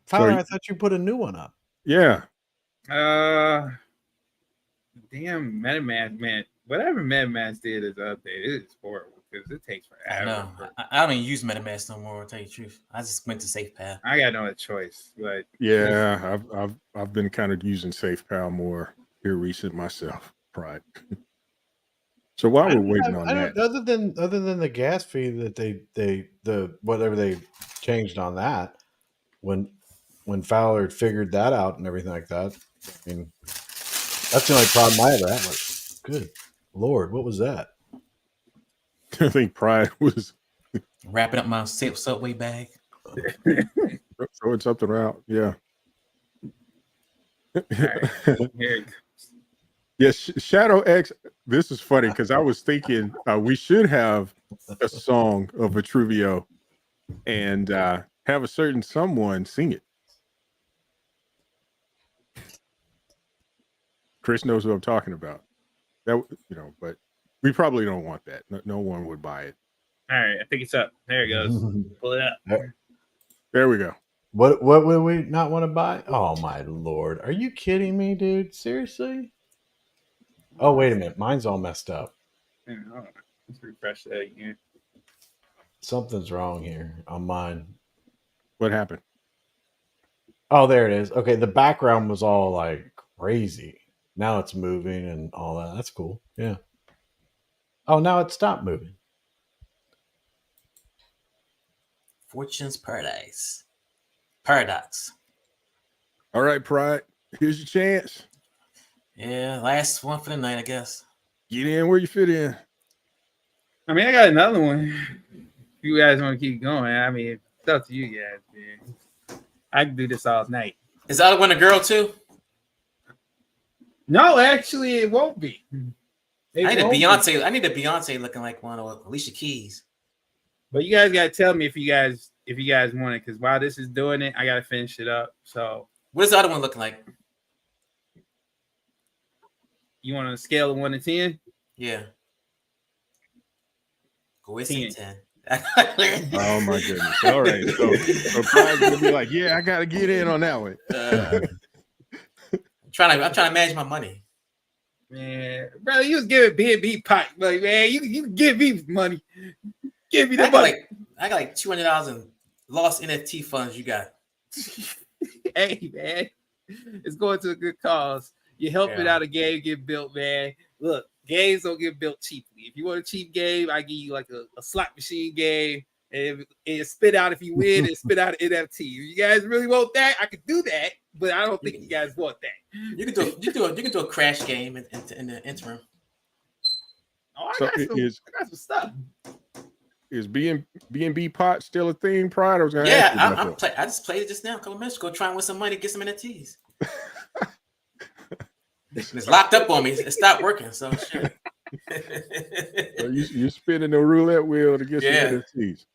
Fowler, I thought you put a new one up. Yeah. Damn, MetaMask, man. Whatever MetaMask did is updated. It is horrible because it takes forever. I know. I don't even use MetaMask no more. I'll tell you the truth. I just went to SafePath. I got no choice, but yeah, I've been kind of using SafePal more here recent myself. Pride. So while we're waiting on that, other than the gas fee that the whatever they changed on that when Fowler had figured that out and everything like that. I mean, that's the only problem I ever had. Like, good Lord, what was that? I think Pride was wrapping up my Subway bag. throwing something out. Yeah. Right. Here it goes. Yes, Shadow X. This is funny because I was thinking we should have a song of Vitruvio and have a certain someone sing it. Chris knows who I'm talking about. That but we probably don't want that. No one would buy it. All right, I think it's up. There it goes. Pull it up. There we go. What would we not want to buy? Oh my Lord, are you kidding me, dude? Seriously? Oh wait a minute, mine's all messed up. Let's refresh that again. Something's wrong here on mine. What happened? Oh, there it is. Okay, the background was all like crazy. Now it's moving and all that. That's cool. Yeah. Oh, now it stopped moving. Fortune's Paradise. Paradox. All right, Pride. Here's your chance. Yeah, last one for the night, I guess. Get in where you fit in. I mean, I got another one. If you guys want to keep going, I mean, it's up to you guys, man. I can do this all night. Is the other one a girl too? No, actually, it won't be. I need a Beyonce looking like one, or Alicia Keys. But you guys gotta tell me if you guys want it, because while this is doing it, I gotta finish it up. So, what is the other one looking like? You want on a scale of 1 to 10? Yeah. Go with 10. Oh my goodness! All right, so Pride's gonna be like, yeah, I gotta get in on that one. I'm trying to manage my money. Man, brother, you was giving B&B pipe, like, man, you give me money. Give me the money. I got like $200 in lost NFT funds you got. Hey, man, it's going to a good cause. You're helping out a game get built, man. Look, games don't get built cheaply. If you want a cheap game, I give you like a slot machine game, and spit out if you win, and spit out an NFT. If you guys really want that, I could do that, but I don't think you guys want that. You can do a crash game in the interim. Oh, I got some stuff. Is B&B pot still a thing, Pride? I was gonna ask you I just played it just now a couple minutes ago, trying to win some money, get some NFTs. It's locked up on me. It stopped working. So shit. So you're spinning the roulette wheel to get some NFTs.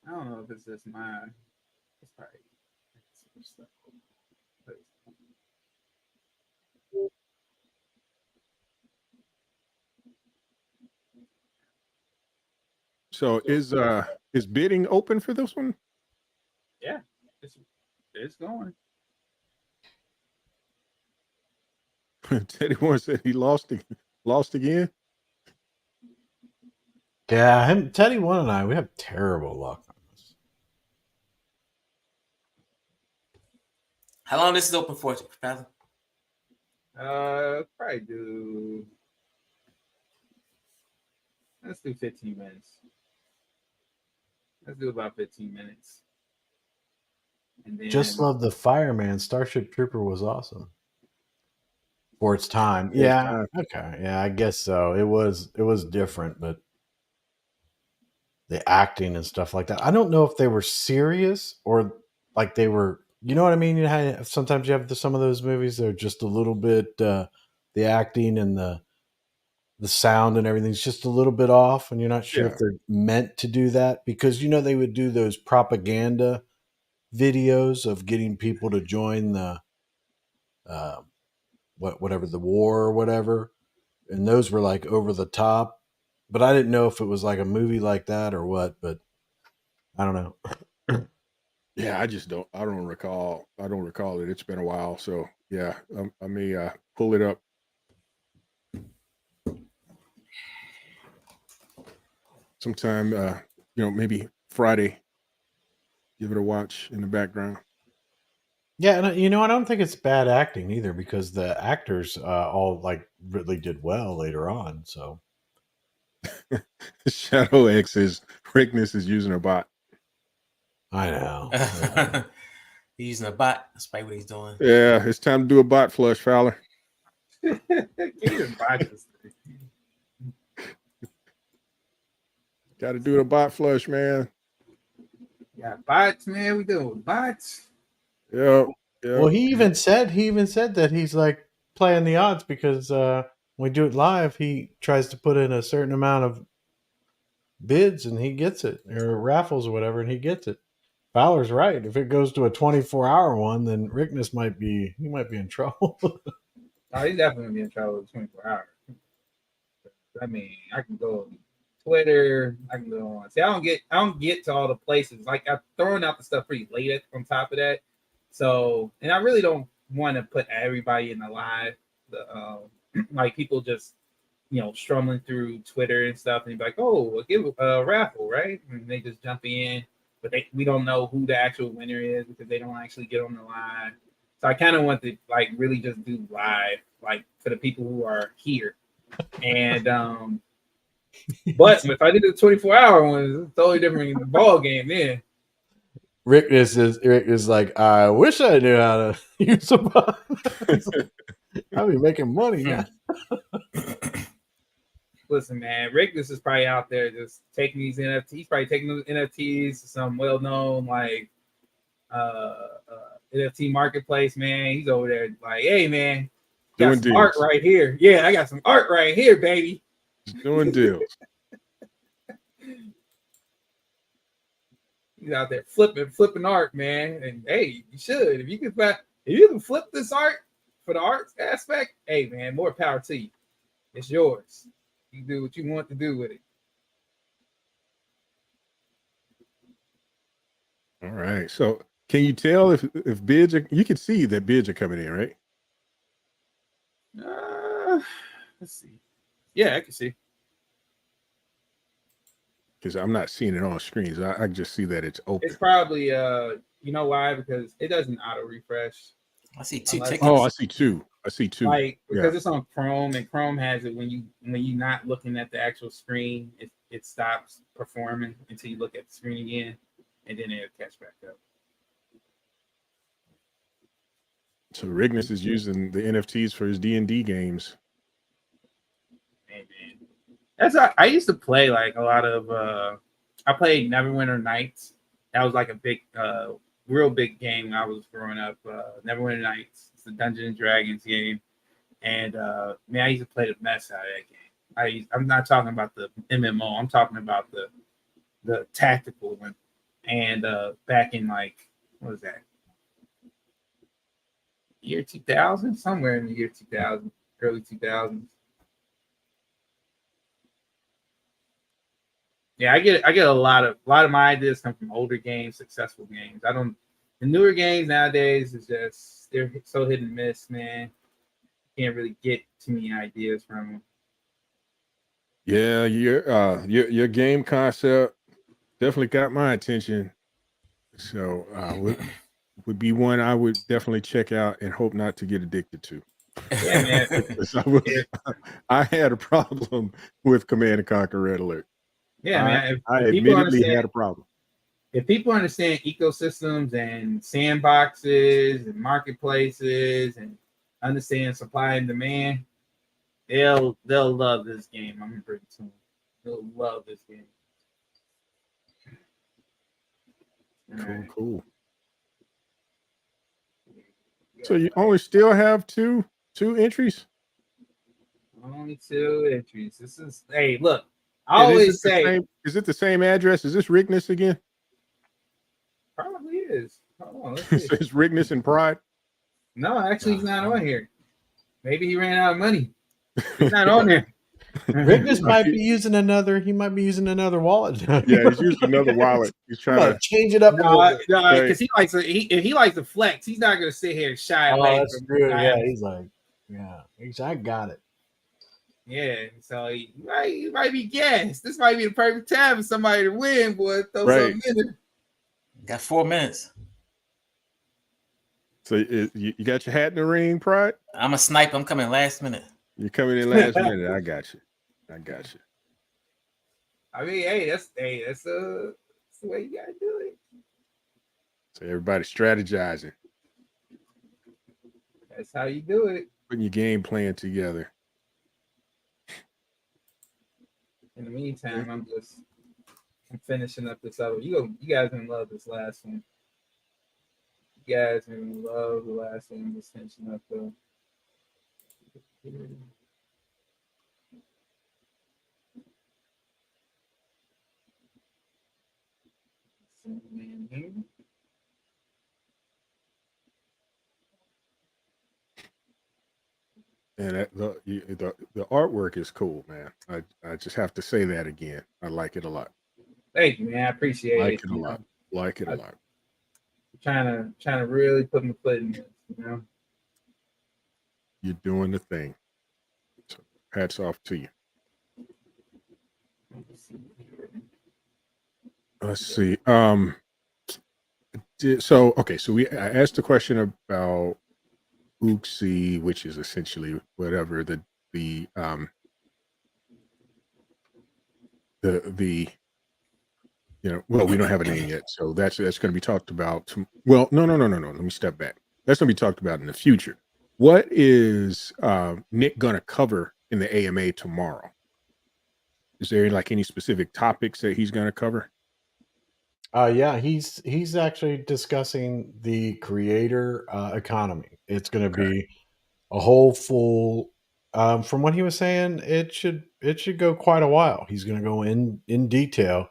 I don't know if it's just mine. It's probably. So is bidding open for this one? Yeah, it's going. Teddy Warren said he lost again. Yeah, Teddy One and I, we have terrible luck on this. How long this is open for, Professor? Probably do. Let's do 15 minutes. Let's do about 15 minutes. And then Just love the Fireman. Starship Trooper was awesome for its time. Yeah. Okay. Yeah, I guess so. It was different, but the acting and stuff like that. I don't know if they were serious or like they were. You know what I mean? You know how sometimes you have some of those movies that are just a little bit the acting and the sound and everything's just a little bit off, and you're not sure if they're meant to do that because they would do those propaganda videos of getting people to join the whatever the war or whatever, and those were like over the top. But I didn't know if it was like a movie like that or what. But I don't know. Yeah, I don't recall it. It's been a while, so yeah, I may pull it up. Sometime, maybe Friday. Give it a watch in the background. Yeah, and I don't think it's bad acting either because the actors all like really did well later on. So Shadow X is Rickness is using a bot. I know. He's using a bot. That's probably what he's doing. Yeah, it's time to do a bot flush, Fowler. Got to do the bot flush, man. Yeah, bots, man. We doing bots. Yep. Well, he even said that he's like playing the odds because when we do it live, he tries to put in a certain amount of bids and he gets it, or raffles or whatever, and he gets it. Fowler's right. If it goes to a 24-hour one, then Rickness might be in trouble. Oh, he's definitely gonna be in trouble with 24 hours. I mean, I can go on Twitter. I can go on. See, I don't get to all the places. Like I'm throwing out the stuff pretty late on top of that. So, and I really don't want to put everybody in the live. Like people just strumming through Twitter and stuff, and be like, "Oh, we'll give a raffle, right?" And they just jump in, but we don't know who the actual winner is because they don't actually get on the live. So I kind of want to like really just do live, like for the people who are here. And but if I did the 24-hour one, it's a totally different ball game then. Rick is like, I wish I knew how to use a bot. I'd be making money now. Listen, man, Rick, this is probably out there just taking these NFTs. He's probably taking those NFTs to some well-known like NFT marketplace, man. He's over there like, hey, man, got some art right here. Yeah, I got some art right here, baby. Doing deals. He's out there flipping art, man. And hey, you should. If you can flip this art for the art aspect, hey, man, more power to you. It's yours. You do what you want to do with it. All right. So can you tell if bids are, you can see that bids are coming in, right? Let's see. Yeah, I can see. Because I'm not seeing it on screens. I just see that it's open. It's probably you know why? Because it doesn't auto refresh. I see two tickets. Oh, I see two. Like because it's on Chrome, and Chrome has it when you're not looking at the actual screen, it stops performing until you look at the screen again, and then it'll catch back up. So Rignus is using the NFTs for his D&D games. Hey, man. I used to play like a lot of I played Neverwinter Nights. That was like a big real big game when I was growing up. Neverwinter Nights. It's a Dungeons and Dragons game. And man, I used to play the mess out of that game. I'm not talking about the MMO, I'm talking about the tactical one. And back in like, what was that? Year 2000? Somewhere in the year 2000, early 2000s. Yeah, I get a lot of my ideas come from older games, successful games. The newer games nowadays is just they're so hit and miss, man. can't really get too many ideas from him. Yeah, your game concept definitely got my attention. So would be one I would definitely check out and hope not to get addicted to. Yeah, man. Because I had a problem with Command and Conquer Red Alert. Yeah, man. I If people admittedly understand, had a problem. if people understand ecosystems and sandboxes and marketplaces and understand supply and demand, they'll love this game. I'm gonna bring it to them. They'll love this game. Cool. So you only still have two entries? Only 2 entries. This is look. I always say is it the same address? Is this Rigness again? probably is. Hold on, let's It see. says Rigness and Pride. No, actually, he's not on here. Maybe he ran out of money. He's not on there. Rigness might be using another. He might be using another wallet. Yeah, he's using another wallet. He's trying to change it up. No, because he likes to. If he likes to flex, he's not gonna sit here and shy away. That's from true. Yeah, he's like, I got it. Yeah, so he might be gassed. This might be the perfect time for somebody to win, boy. Throw Right. something in it. Got 4 minutes. So you got your hat in the ring, Pride? I'm a sniper. I'm coming last minute. You're coming in last minute. I got you. I mean, hey, that's the way you gotta do it. So everybody strategizing, That's how you do it. putting your game plan together. In the meantime, I'm finishing up this other. You guys gonna love this last one. You guys are gonna love the last one. I'm just finishing up the. Man, here. And the artwork is cool, man. I just have to say that again. I like it a lot. Thank you, man. I appreciate it. Like it a lot. Like it a lot. Trying to really put my foot in this, you know. You're doing the thing. So hats off to you. Let's see. So I asked the question about Uxie, which is essentially whatever the well, we don't have a name yet, so that's going to be talked about. Well, no. Let me step back. That's going to be talked about in the future. What is Nick going to cover in the AMA tomorrow? Is there any specific topics that he's going to cover? Yeah, he's actually discussing the creator economy. It's going to be a whole full. From what he was saying, it should go quite a while. He's going to go in detail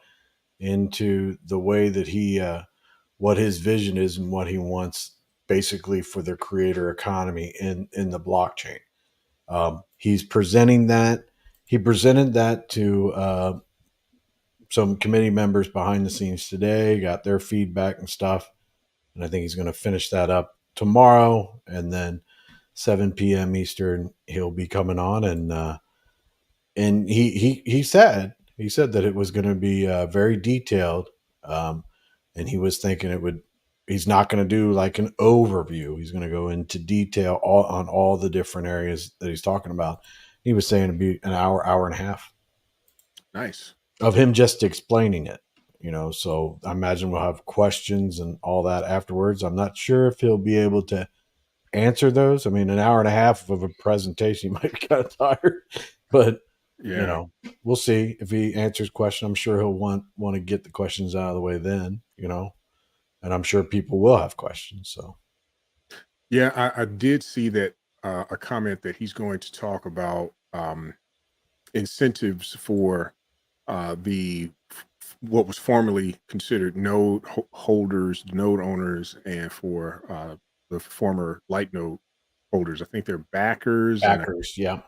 into the way that he what his vision is and what he wants basically for the creator economy in the blockchain. He's presenting that. He presented that to some committee members behind the scenes today, got their feedback and stuff. And I think he's going to finish that up tomorrow. And then 7 p.m. Eastern, he'll be coming on. And he said that it was going to be very detailed. And he was thinking he's not going to do like an overview. He's going to go into detail on all the different areas that he's talking about. He was saying it'd be an hour and a half. Nice. Of him just explaining it, so I imagine we'll have questions and all that afterwards. I'm not sure if he'll be able to answer those. I mean, an hour and a half of a presentation, he might be kind of tired, but we'll see if he answers question. I'm sure he'll want to get the questions out of the way then, and I'm sure people will have questions. So, yeah, I did see that a comment that he's going to talk about incentives for what was formerly considered node holders, node owners, and for the former light node holders. I think they're backers. Yeah.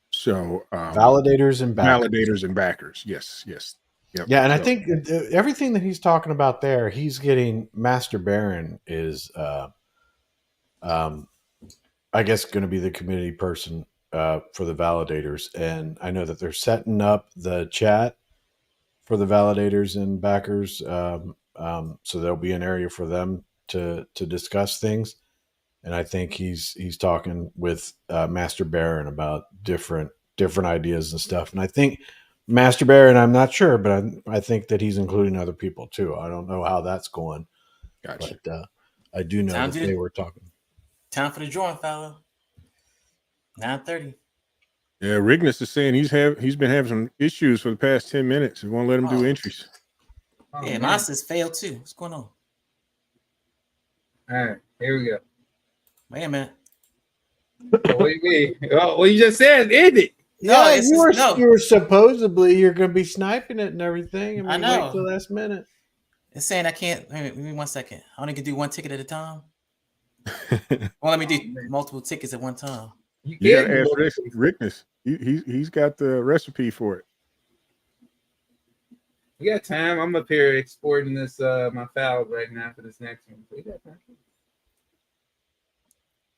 So validators and backers. Yes. Yep. Yeah, and I think everything that he's talking about there, he's getting Master Baron is I guess, going to be the committee person for the validators, and I know that they're setting up the chat for the validators and backers, so there'll be an area for them to discuss things. And I think he's talking with Master Baron about different ideas and stuff. And I think Master Baron, I'm not sure, but I think that he's including other people too. I don't know how that's going, Gotcha. but I do know that they were talking. Time for the drawing, fella. 9:30. Yeah, Rignus is saying he's been having some issues for the past 10 minutes. We won't let him do entries. Oh, Yeah, man. mine says failed too. What's going on? All right, here we go. Wait a minute. Oh, what do you mean? Oh, well, you just said end it. No, Yeah, it's you were, no. you were supposedly you're going to be sniping it and everything. I Wait know. till last minute. It's saying I can't. Wait, give me 1 second. I only can do one ticket at a time. Well, let me do multiple tickets at one time. You You can't gotta do ask Rignus. He's got the recipe for it. We got time. I'm up here exporting this my files right now for this next one. We got time.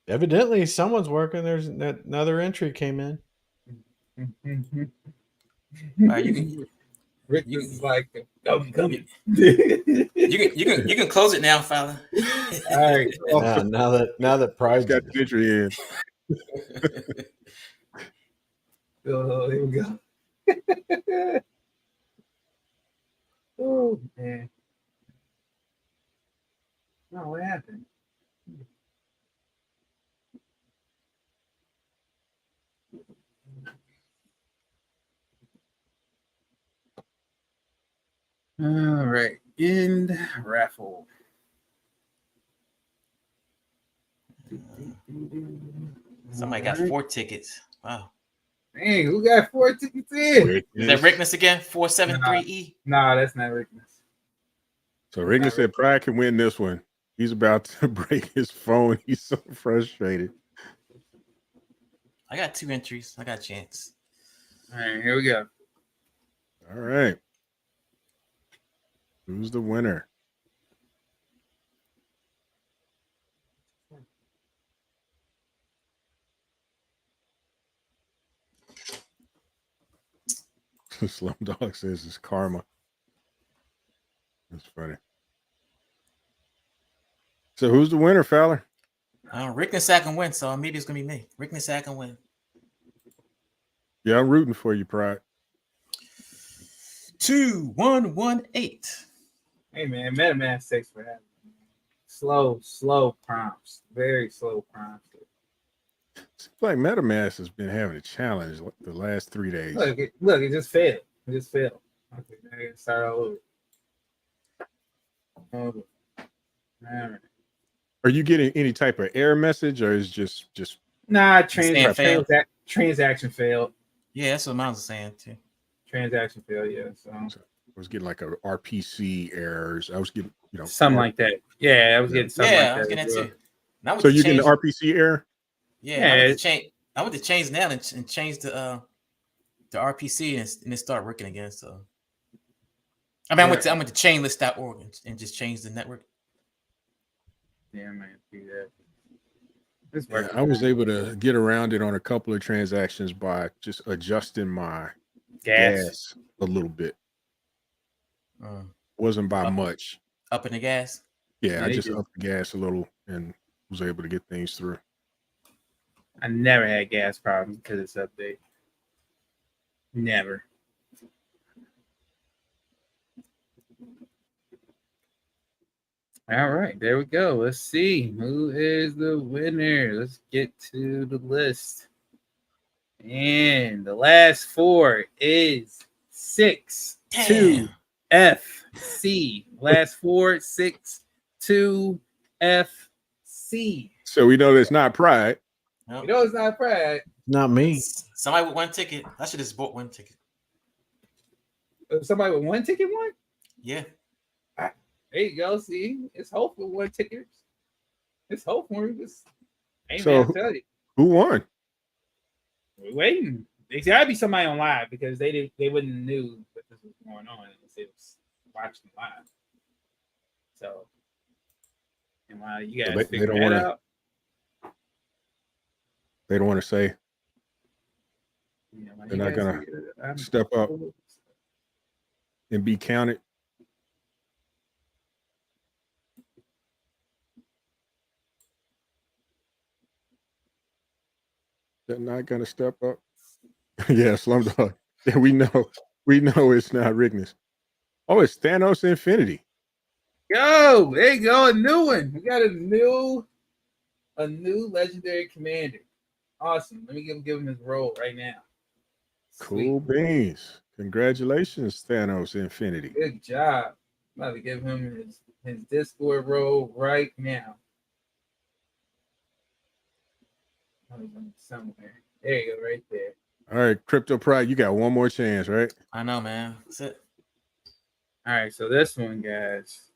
Evidently, someone's working. There's another entry came in. Rick is like, come. You can close it now, fella. All right. Now that Pride's Got the entry in. Oh, here we go. Oh man. Oh, what happened? All right. End raffle. Somebody got 4 tickets. Wow. Dang, who got 4 tickets in? Is that Rickness again? 473E? Nah, that's not Rickness. So Rignus said Pride can win this one. He's about to break his phone. He's so frustrated. I got 2 entries. I got a chance. All right, here we go. All right. Who's the winner? Slumdog says it's karma. That's funny. So who's the winner, Fowler? Rickness I can win, so maybe it's gonna be me. Rickness I can win. Yeah, I'm rooting for you, Pride. 2118. Hey man, MetaMask takes forever. Slow prompts. Very slow prompts. Seems like MetaMask has been having a challenge the last 3 days. Look, it just failed. It just failed. Okay, now I gotta start all over. All right. Are you getting any type of error message, or is just Nah, transaction failed. Yeah, that's what mine was saying too. Transaction failed, yeah. So I was getting like a RPC errors. I was getting, something like that. Yeah, I was getting something I was like getting that. Too. So you getting the RPC error? Yeah, I went to change now and change the RPC and it started working again. So I mean, I went to chainlist.org and just changed the network. Yeah, I might do that. Yeah, I was able to get around it on a couple of transactions by just adjusting my gas a little bit. Wasn't by much. Up in the gas? Yeah, I just upped the gas a little and was able to get things through. I never had gas problems because it's update. Never. All right, there we go. Let's see who is the winner. Let's get to the list. And the last 4 is 6-2 FC. Last 4, 6-2 FC. So we know that's not Pride. You know it's not Pride. Not me. Somebody with 1 ticket. I should have just bought 1 ticket. Somebody with 1 ticket won? Yeah. There you go. See, it's hope for 1 ticket. It's hope for it. Hey, So man, I tell you. Who won? We're waiting. It's gotta be somebody on live because they wouldn't knew that this was going on unless they was watching live. So, and while you guys they figure don't that wanna- out, They don't want to say. Yeah, when They're you not guys gonna get it, I'm step up and be counted. They're not gonna step up. Yeah, Slumdog. Yeah, we know. We know it's not Rickness. Oh, it's Thanos Infinity. Yo, there you go, a new one. We got a new legendary commander. Awesome. Let me give him his role right now. Cool beans. Congratulations, Thanos Infinity. Good job. I'm about to give him his Discord role right now. Somewhere. There you go, right there. All right, Crypto Pride, you got one more chance, right? I know, man. That's it. All right, so this one, guys.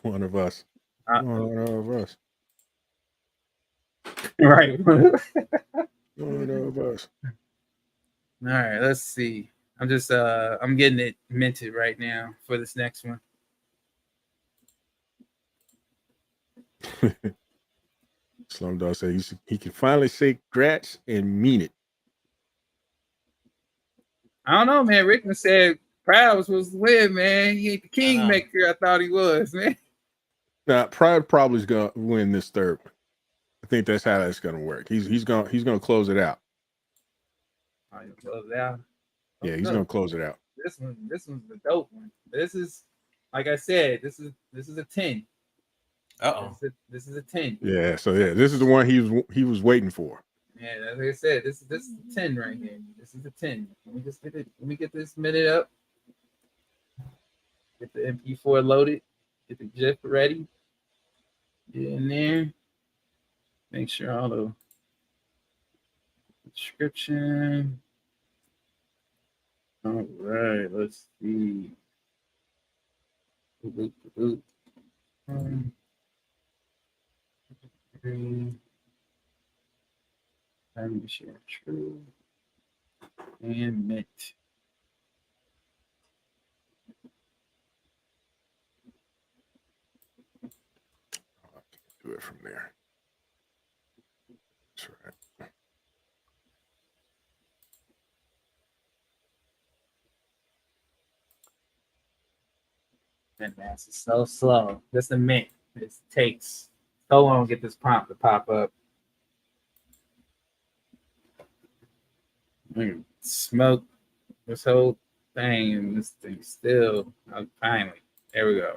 One of us. One of us. Right. One of us. All right, let's see. I'm getting it minted right now for this next one. Slumdog said he can finally say grats and mean it. I don't know, man. Rickman said Pride was supposed to win, man. He ain't the kingmaker I thought he was, man. Now, Pride probably is gonna win this third one. I think that's how that's gonna work. He's gonna close it out. Oh, you close it out. Yeah, he's gonna close it out. This one's the dope one. This is, like I said, this is a 10. This is a 10. Yeah, so yeah, this is the one he was waiting for. Yeah, like I said, this is a 10 right here. This is a 10. Let me just get it. Let me get this minute up. Get the MP4 loaded. Get the GIF ready. Get in there. Make sure all the description. All right, let's see. Time to share true and mint. Do it from there. That's right. And that's so slow. This is mint. It takes so long to get this prompt to pop up. Smoke this whole thing, and this thing still. Finally, there we go.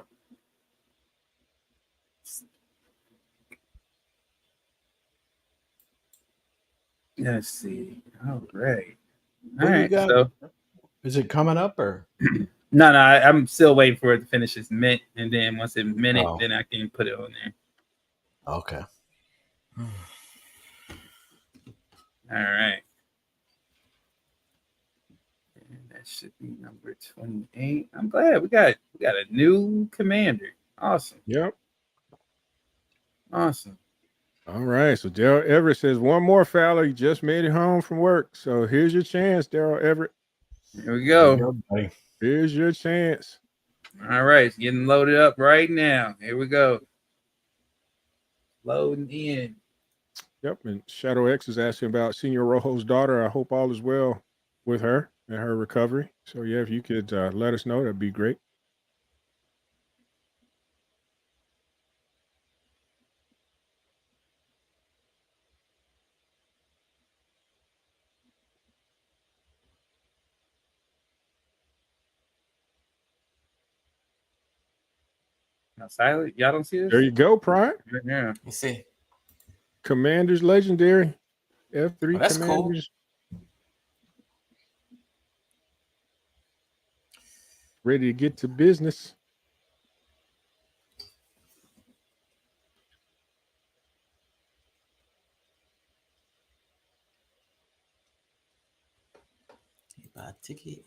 Let's see. All right. All right. So, is it coming up or? No, I'm still waiting for it to finish its mint, and then once it's minted, then I can put it on there. Okay. All right. And that should be number 28. I'm glad we got a new commander. Awesome. Yep. Awesome. All right. So Daryl Everett says one more Fowler. You just made it home from work. So here's your chance, Daryl Everett. Here we go. Here's your chance. All right, it's getting loaded up right now. Here we go. Loading in. Yep. And Shadow X is asking about Senior Rojo's daughter. I hope all is well with her and her recovery. So yeah, if you could let us know, that'd be great. Now, silent. Y'all don't see this? There you go, Prime. Yeah. You see. Commanders Legendary. F3 that's Commanders. Cool. Ready to get to business. Buy a ticket.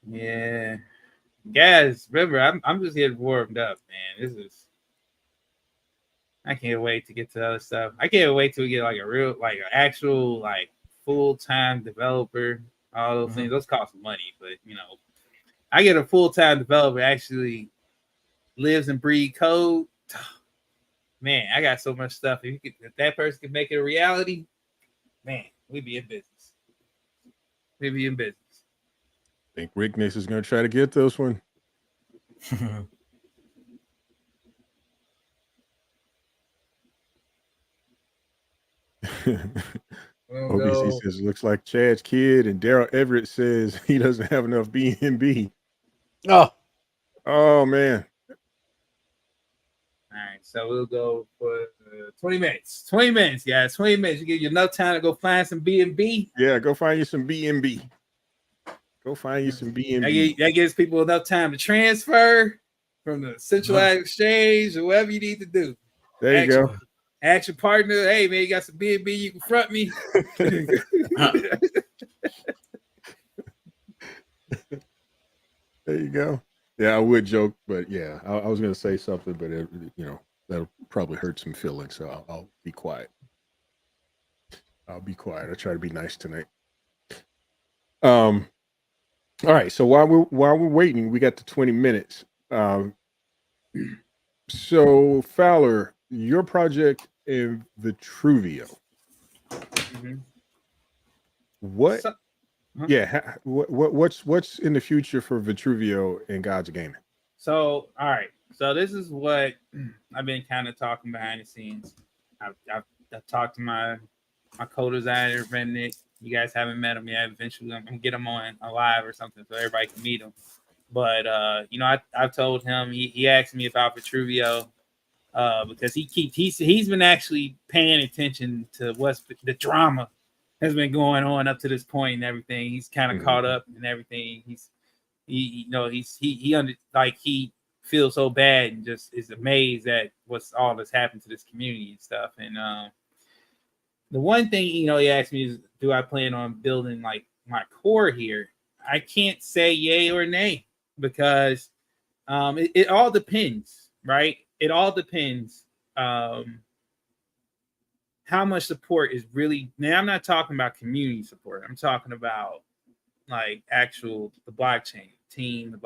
Yeah. Guys, remember, I'm just getting warmed up, man. I can't wait to get to other stuff. I can't wait till we get like a real, like an actual, like full-time developer. All those things. Those cost money, but I get a full-time developer actually lives and breathe code. Man, I got so much stuff. If that person could make it a reality, man, we'd be in business. We'd be in business. I think Rick Nix is going to try to get this one. OBC says looks like Chad's kid, and Daryl Everett says he doesn't have enough BNB. Oh man. All right, so we'll go for 20 minutes. 20 minutes, guys. 20 minutes. You give you enough time to go find some BNB. Yeah, go find you some BNB. Go find you some BNB. That gives people enough time to transfer from the centralized exchange or whatever you need to do. There you go. Ask your partner, hey man, you got some BNB, you can front me. There you go. Yeah, I would joke, but yeah, I was going to say something, but that'll probably hurt some feelings, so I'll be quiet. I'll be quiet. I try to be nice tonight. All right. So while we're waiting, we got to 20 minutes. So Fowler, your project in Vitruvio. What? Yeah. What's in the future for Vitruvio and God's Gaming? So, all right. So this is what I've been kind of talking behind the scenes. I've talked to my co-designer, Nick. You guys haven't met him yet. Eventually, I'm gonna get him on a live or something so everybody can meet him. But I've told him. He asked me about Vitruvio because he's been actually paying attention to what's the drama has been going on up to this point and everything. He's kind of caught up and everything. He feels so bad and just is amazed at what's all that's happened to this community and stuff. And the one thing he asked me is, do I plan on building like my core here? I can't say yay or nay because it all depends, right? It all depends how much support is really. Now I'm not talking about community support. I'm talking about like the blockchain team.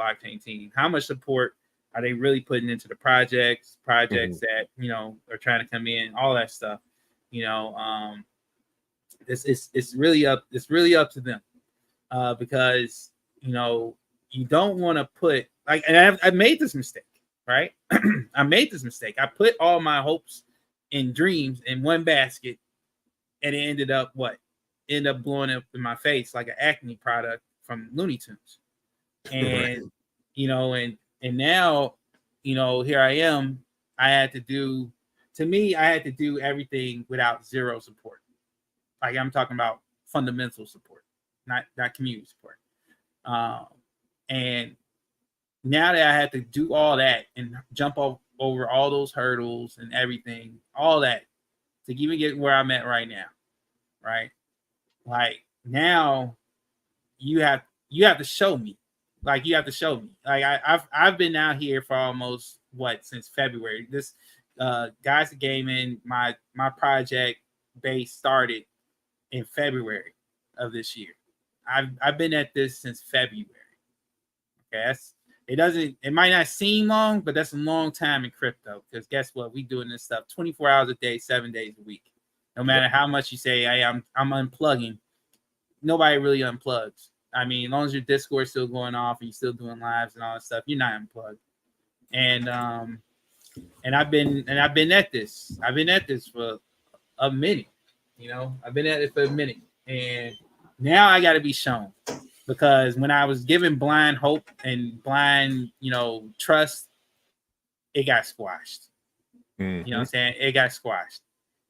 How much support are they really putting into the projects that are trying to come in, all that stuff. It's really up to them because you don't want to put and I made this mistake, right? I made this mistake. I put all my hopes and dreams in one basket, and it ended up blowing up in my face like an acne product from Looney Tunes. And and now here I am. I had to do everything without zero support. Like I'm talking about fundamental support, not community support. And now that I had to do all that and jump over all those hurdles and everything, all that to even get where I'm at right now, right? Like now you have to show me. Like you have to show me. Like I've been out here for almost since February. This Guys to Gaming, my project base started in February of this year. I've been at this since February. Okay, it might not seem long, but that's a long time in crypto. Because guess what? We doing this stuff 24 hours a day, 7 days a week. No matter how much you say, hey, I'm unplugging, nobody really unplugs. I mean, as long as your Discord's still going off and you're still doing lives and all that stuff, you're not unplugged. And I've been at this. I've been at this for a minute. I've been at it for a minute, and now I got to be shown. Because when I was given blind hope and blind, trust, it got squashed. You know what I'm saying? It got squashed.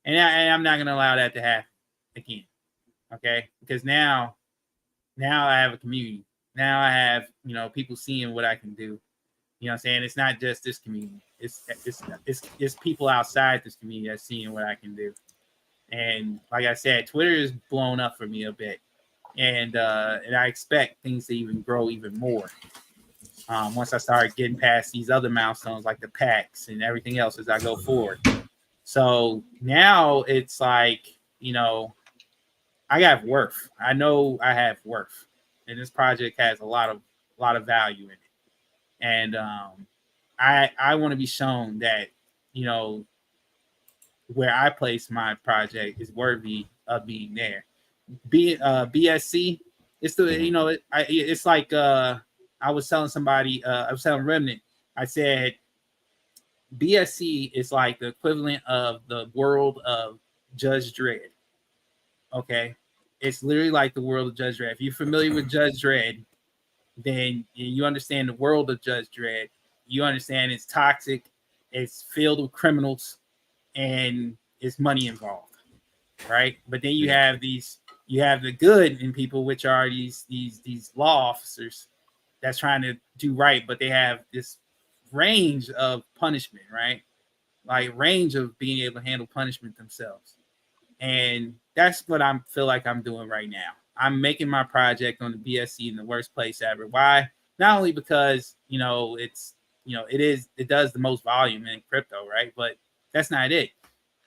And I'm not going to allow that to happen again. Okay? Because now I have a community. Now I have, people seeing what I can do. You know what I'm saying? It's not just this community. It's people outside this community that's seeing what I can do. And like I said, Twitter is blown up for me a bit. And I expect things to even grow even more once I start getting past these other milestones like the packs and everything else as I go forward. So now it's like, you know, I got worth. I know I have worth, and this project has a lot of value in it. And I want to be shown that, you know, where I place my project is worthy of being there. BSC, it's the, you know, it's like I was telling somebody, I was telling Remnant, I said BSC is like the equivalent of the world of Judge Dredd. Okay, it's literally like the world of Judge Dredd. If you're familiar with Judge Dredd, then you understand the world of Judge Dredd. You understand it's toxic, it's filled with criminals, and it's money involved, right? But then you have the good in people, which are these law officers that's trying to do right, but they have this range of punishment, right? Like range of being able to handle punishment themselves. And that's what I feel like I'm doing right now. I'm making my project on the BSC in the worst place ever. Why? Not only because, you know, it's, you know, it does the most volume in crypto, right? But that's not it.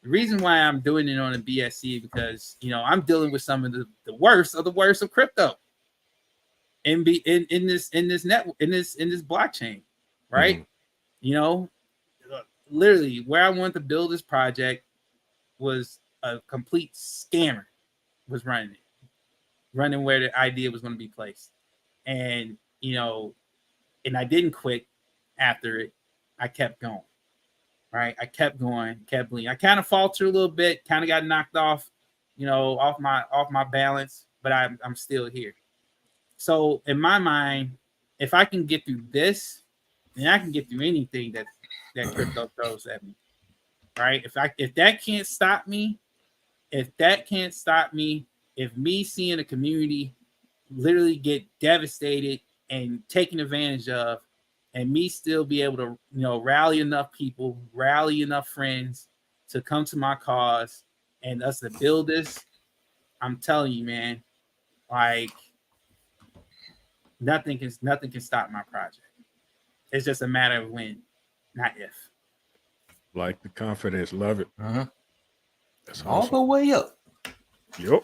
The reason why I'm doing it on a BSC because, you know, I'm dealing with some of the worst of crypto in this blockchain, right? Mm-hmm. You know, literally where I wanted to build this project was a complete scammer was running where the idea was going to be placed. And, you know, and I didn't quit after it. I kept going, right? I kept going, kept bleeding. I kind of faltered a little bit, kind of got knocked off, you know, off my balance, but I'm still here. So in my mind, if I can get through this, then I can get through anything that crypto throws at me, right? If that can't stop me, if me seeing a community literally get devastated and taken advantage of, and me still be able to, you know, rally enough people, rally enough friends to come to my cause and us to build this, I'm telling you, man, like nothing can stop my project. It's just a matter of when, not if. Like the confidence, love it. Uh-huh. That's all awesome. the way up. Yep.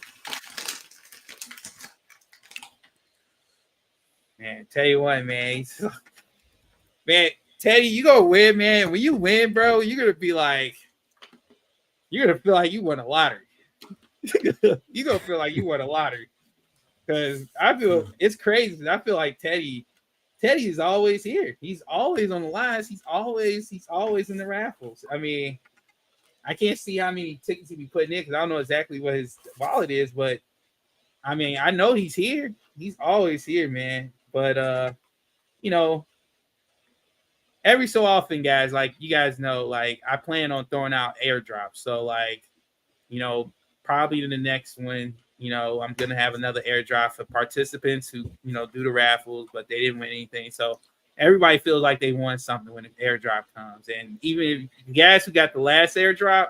Man, tell you what, man. Man, Teddy, you gonna win, man. When you win, bro, you're gonna feel like you won a lottery. You're gonna feel like you won a lottery. Because I feel it's crazy. I feel like Teddy is always here. He's always on the lines. He's always in the raffles. I mean, I can't see how many tickets he be putting in because I don't know exactly what his wallet is, but I mean, I know he's here. He's always here, man. But you know, every so often, guys, like you guys know, like I plan on throwing out airdrops. So like, you know, probably in the next one, you know, I'm gonna have another airdrop for participants who, you know, do the raffles, but they didn't win anything. So everybody feels like they won something when the airdrop comes. And even if guys who got the last airdrop,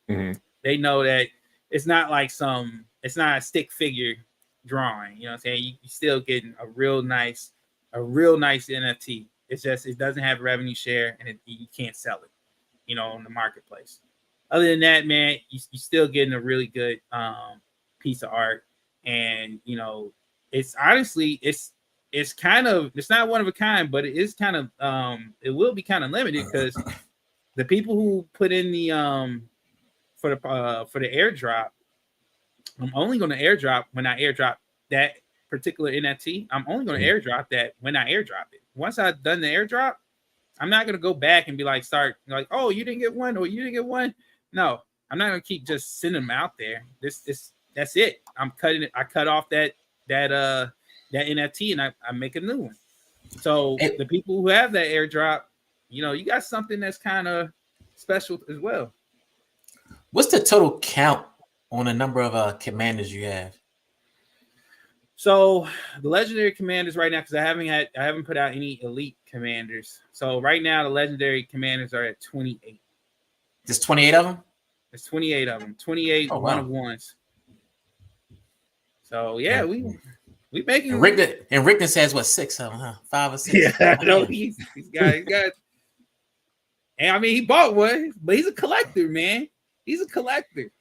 mm-hmm. they know that it's not like it's not a stick figure drawing. You know what I'm saying? You're still getting a real nice NFT. It's just it doesn't have revenue share and you can't sell it, you know, in the marketplace. Other than that, man, you're still getting a really good piece of art. And, you know, it's honestly, it's not one of a kind, but it is kind of, it will be kind of limited because the people who put in the, for the airdrop, I'm only going to airdrop when I airdrop that particular NFT. I'm only going to airdrop that when I airdrop it. Once I've done the airdrop, I'm not going to go back and be like, oh, you didn't get one or you didn't get one. No, I'm not going to keep just sending them out there. That's it. I'm cutting it. I cut off that NFT and I make a new one. So the people who have that airdrop, you know, you got something that's kind of special as well. What's the total count on the number of commanders you have? So the legendary commanders right now, because I haven't put out any elite commanders. So right now the legendary commanders are at 28. There's 28 of them? There's 28 of them. 28 one of ones. So yeah, we making. And Rickton says what, 6 of them, huh? 5 or 6. Yeah, I know he's got. And I mean, he bought one, but he's a collector, man. He's a collector.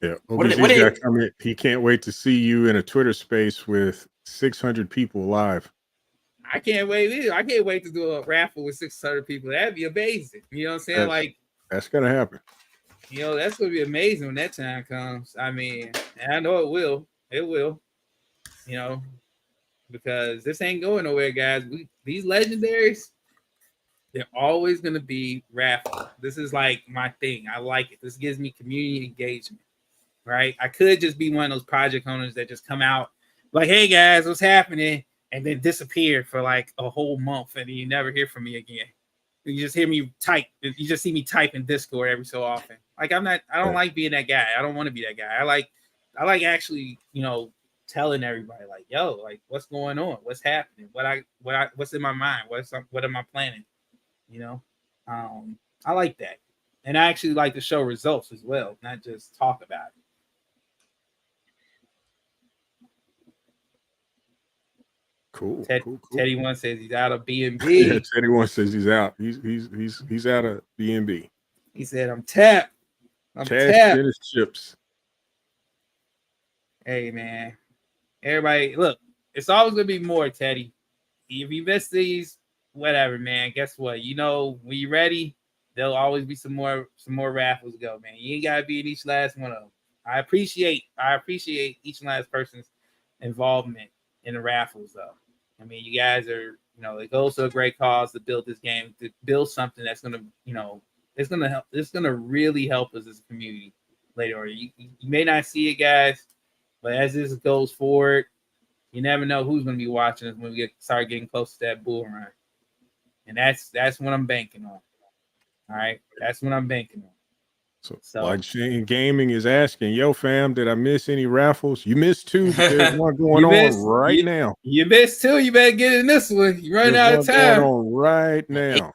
Yeah, What OBZ's did- got a comment. He can't wait to see you in a Twitter space with 600 people live. I can't wait either. I can't wait to do a raffle with 600 people. That'd be amazing. You know what I'm saying? That's gonna happen. You know, that's gonna be amazing when that time comes. I mean, and I know it will. It will. You know, because this ain't going nowhere, guys. These legendaries, they're always gonna be raffle. This is like my thing. I like it. This gives me community engagement. Right? I could just be one of those project owners that just come out like, "Hey guys, what's happening?" and then disappear for like a whole month, and you never hear from me again. You just hear me type. You just see me type in Discord every so often. Like I don't like being that guy. I don't want to be that guy. I like actually, telling everybody like, "Yo, like, what's going on? What's happening? What's in my mind? What am I planning?" I like that, and I actually like to show results as well, not just talk about it. Cool. Cool. Teddy one says he's out of BNB. Yeah, Teddy one says he's out. He's out of BNB. He said, "I'm tapped. Cash tapped." Dennis chips. Hey man, everybody, look, it's always gonna be more, Teddy. If you miss these, whatever, man. Guess what? When you're ready, there'll always be some more raffles to go, man. You ain't gotta be in each last one of them. I appreciate each and last person's involvement in the raffles, though. I mean, you guys are, it goes to a great cause to build this game, to build something that's gonna, it's gonna help. It's gonna really help us as a community later on. You may not see it, guys, but as this goes forward, you never know who's gonna be watching us when we start getting close to that bull run, and that's what I'm banking on. All right, that's what I'm banking on. So like Shane Gaming is asking, "Yo, fam, did I miss any raffles? You missed two, but there's one going on right now. You missed two. You better get in this one. You running out of time. Going on right now."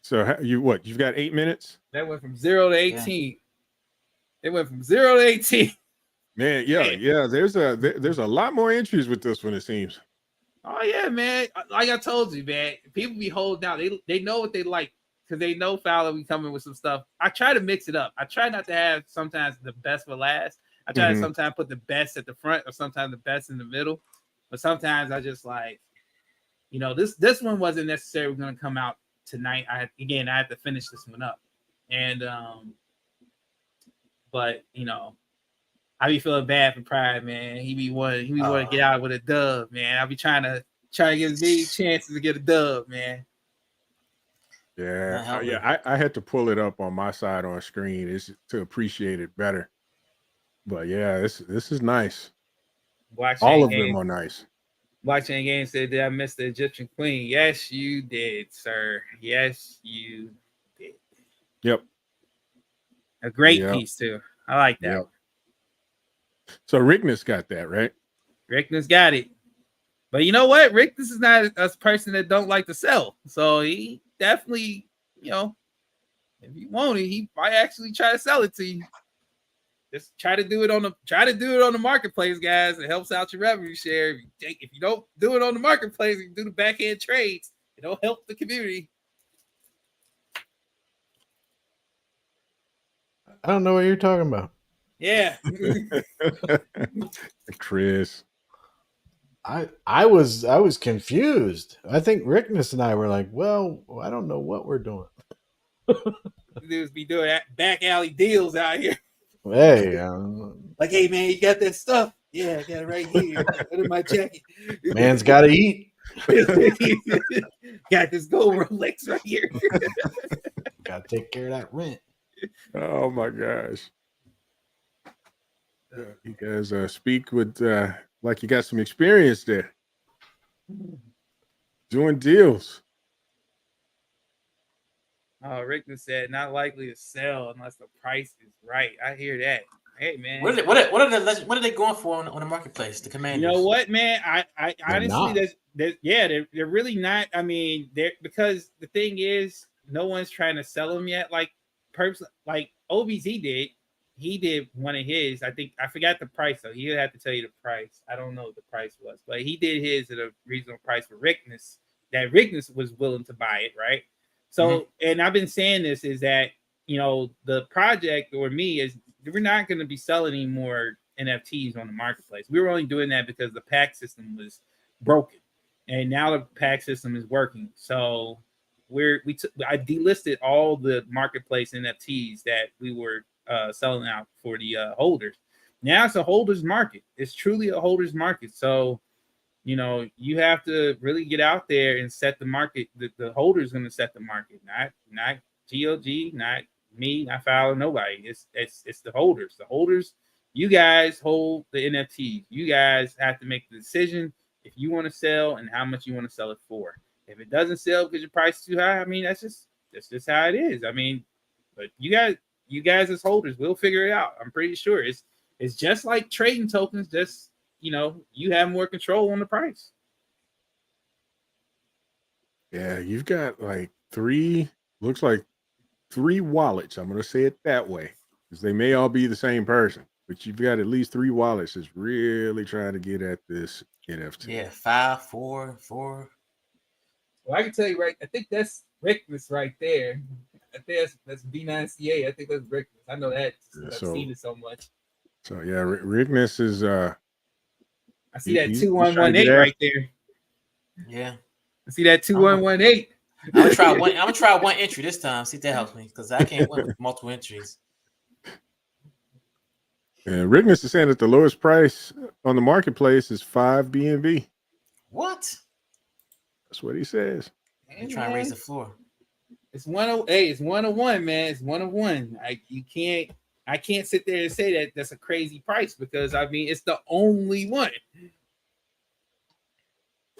So you've got 8 minutes? That went from 0 to 18. Yeah. It went from 0 to 18. Man, yeah. There's a lot more entries with this one, it seems. Oh yeah, man. Like I told you, man. People be holding out. They know what they like because they know Fowler be coming with some stuff. I try to mix it up. I try not to have sometimes the best for last. I try to sometimes put the best at the front or sometimes the best in the middle. But sometimes I just like, this one wasn't necessarily going to come out tonight. I had to finish this one up. And but I be feeling bad for Pride, man. He be wanting to get out with a dub, man. I be trying to get as many chances to get a dub, man. Yeah. I had to pull it up on my side on screen is to appreciate it better. But yeah, this is nice. All of them are nice. Blockchain Game said, "Did I miss the Egyptian Queen?" Yes, you did, sir. Yes, you did. Yep. A great piece too. I like that. Yep. So Rickness got that, right? Rickness got it. But you know what? Rickness is not a person that don't like to sell. So he definitely, if you want it, he might actually try to sell it to you. Just try to do it on the marketplace, guys. It helps out your revenue share. If you don't do it on the marketplace, you do the back end trades. It'll help the community. I don't know what you're talking about. Yeah. Chris. I was confused. I think Rickness and I were like, well, I don't know what we're doing. Dudes be doing back alley deals out here. Hey, like, hey man, you got that stuff? Yeah, I got it right here. Put in my jacket. Man's got to eat. Got this gold Rolex right here. Got to take care of that rent. Oh my gosh. You guys speak with like you got some experience there. Doing deals. Oh, Rickman said not likely to sell unless the price is right. I hear that. Hey man, what are they going for on the marketplace? The Commanders. You know what, man? I honestly, they're really not. I mean, because the thing is, no one's trying to sell them yet. Like OBZ did. he did one of his. I think I forgot the price though. He'll have to tell you the price. I don't know what the price was, but he did his at a reasonable price for Rickness. That Rickness was willing to buy it, right? So, and I've been saying this is that the project or me is we're not going to be selling any more NFTs on the marketplace. We were only doing that because the pack system was broken, and now the pack system is working. So I delisted all the marketplace NFTs that we were selling out for the holders. Now it's a holders market. It's truly a holders market. So you have to really get out there and set the market. The holder's going to set the market, not GOG, not me, not following nobody. It's the holders. The holders, you guys hold the NFTs. You guys have to make the decision if you want to sell and how much you want to sell it for. If it doesn't sell because your price is too high, I mean that's just how it is. I mean, but you guys as holders will figure it out. I'm pretty sure it's just like trading tokens. Just you have more control on the price. Yeah, you've got like looks like three wallets. I'm going to say it that way because they may all be the same person, but you've got at least three wallets that's really trying to get at this NFT. Yeah, 5, 4, 4. Well, I can tell you I think that's Rickness right there. I think that's B9CA. I think that's Rickness. I know that. I've seen it so much. So yeah, Rickness is I see that 2118 right there. Yeah. I see that 2118. I'm gonna try one entry this time. See if that helps me because I can't win with multiple entries. And Rickness is saying that the lowest price on the marketplace is 5 BNB. What? That's what he says. You're trying to raise the floor. It's 101. Hey, it's 101, man. It's 101. I can't sit there and say that that's a crazy price because I mean it's the only one.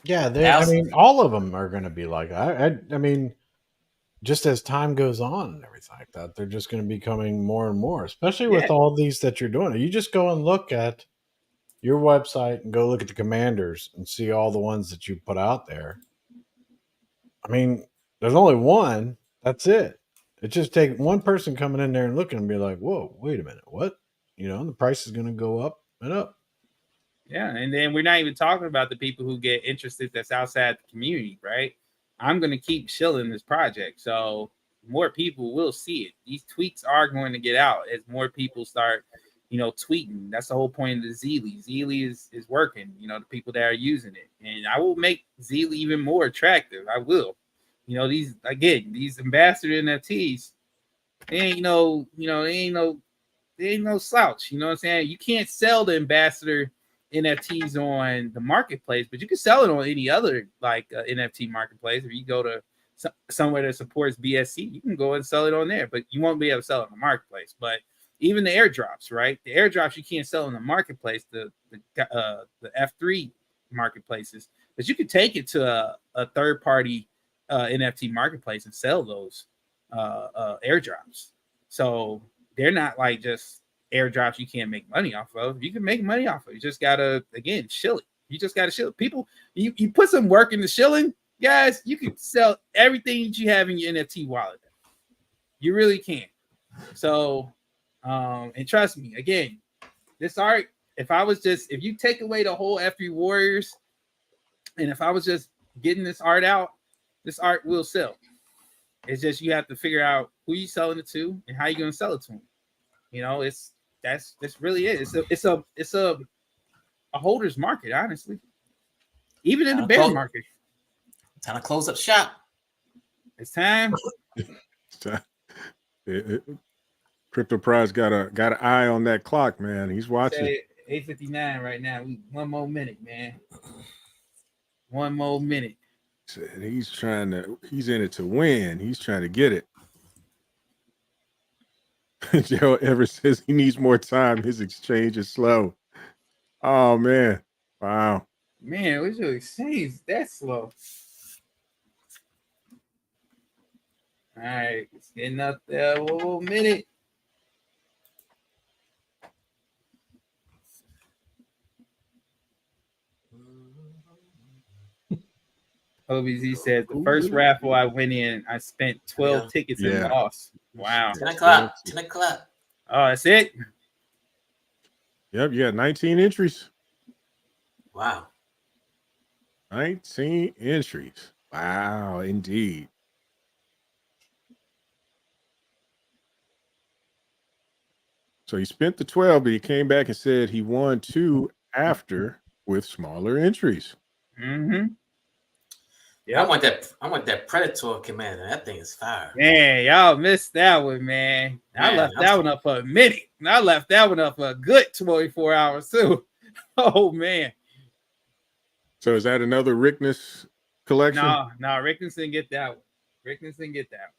Yeah, I mean, all of them are going to be like that. I mean, just as time goes on and everything like that, they're just going to be coming more and more, especially with all these that you're doing. You just go and look at your website and go look at the commanders and see all the ones that you put out there. I mean, there's only one. That's it. It just takes one person coming in there and looking and be like, whoa, wait a minute. What? The price is going to go up and up. Yeah, and then we're not even talking about the people who get interested that's outside the community, right? I'm going to keep shilling this project, so more people will see it. These tweets are going to get out as more people start, tweeting. That's the whole point of the Zeely. Zeely is working, the people that are using it. And I will make Zeely even more attractive. I will. These ambassador NFTs, they ain't no slouch. You know what I'm saying? You can't sell the ambassador NFTs on the marketplace, but you can sell it on any other NFT marketplace. If you go to somewhere that supports BSC, you can go and sell it on there, but you won't be able to sell it on the marketplace. But even the airdrops, right? The airdrops you can't sell in the marketplace, the F3 marketplaces, but you can take it to a third party NFT marketplace and sell those airdrops. So they're not like just airdrops you can't make money off of. You can make money off of it. You just gotta shill it. You just gotta shill it. People, you put some work into shilling, guys. You can sell everything that you have in your NFT wallet. You really can. So, and trust me, again, this art. If you take away the whole F3 Warriors, and if I was just getting this art out, this art will sell. It's just you have to figure out who you selling it to and how you're gonna sell it to them. That's really it. It's a holder's market, honestly. Even in the bear market. Time to close up shop. It's time. Crypto Prize got an eye on that clock, man. He's watching. 8:59 right now. One more minute, man. One more minute. He's in it to win. He's trying to get it. Joe Everett says he needs more time. His exchange is slow. Oh man. Wow. Man, what's your exchange that slow? All right, it's getting up there. One more minute. OBZ says the first raffle I went in, I spent 12 tickets and lost. Wow. 10 o'clock. 10 o'clock. Oh, that's it. Yep, yeah, 19 entries. Wow. 19 entries. Wow, indeed. So he spent the 12, but he came back and said he won 2 after with smaller entries. Mm-hmm. Yeah. I want that Predator Commander. That thing is fire. Man, y'all missed that one, man. I left that one up for a minute. And I left that one up for a good 24 hours too. Oh man. So is that another Rickness collection? No, Rickness didn't get that one. Rickness didn't get that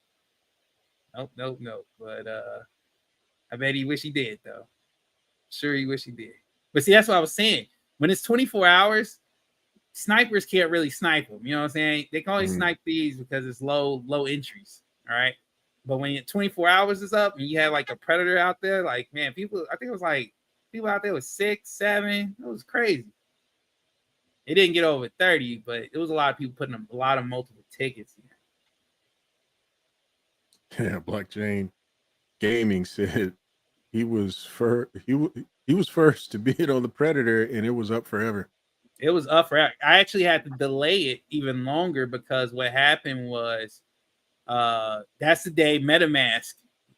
one. Nope. But I bet he wish he did though. Sure, he wish he did. But see, that's what I was saying. When it's 24 hours, snipers can't really snipe them. You know what I'm saying? They can only snipe these because it's low entries. All right. But when 24 hours is up and you have like a predator out there, like man, people, I think it was like people out there with 6, 7. It was crazy. It didn't get over 30, but it was a lot of people putting a lot of multiple tickets in. Yeah, Black Jane Gaming said he was first to bid on the Predator, and it was up forever. It was up for. I actually had to delay it even longer because what happened was, that's the day MetaMask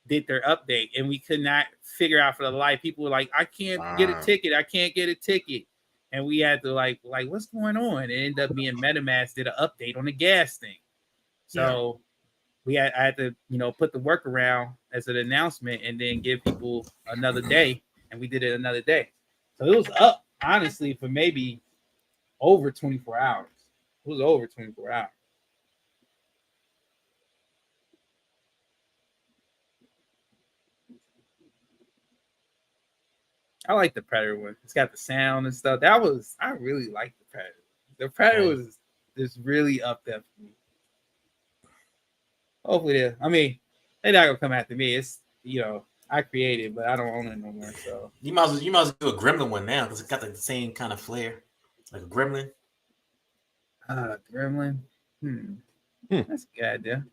did their update, and we could not figure out for the life. People were like, "I can't get a ticket. I can't get a ticket," and we had to like, what's going on? It ended up being MetaMask did an update on the gas thing, so. I had to, put the workaround as an announcement and then give people another day, and we did it another day. So it was up, honestly, for maybe over 24 hours. It was over 24 hours. I like the Predator one. It's got the sound and stuff. I really like the Predator. The Predator was just really up there for me. Hopefully, they're not gonna come after me. It's I created, but I don't own it no more. So you might as well do a Gremlin one now because it got the same kind of flair, like a Gremlin. Gremlin. That's a good idea.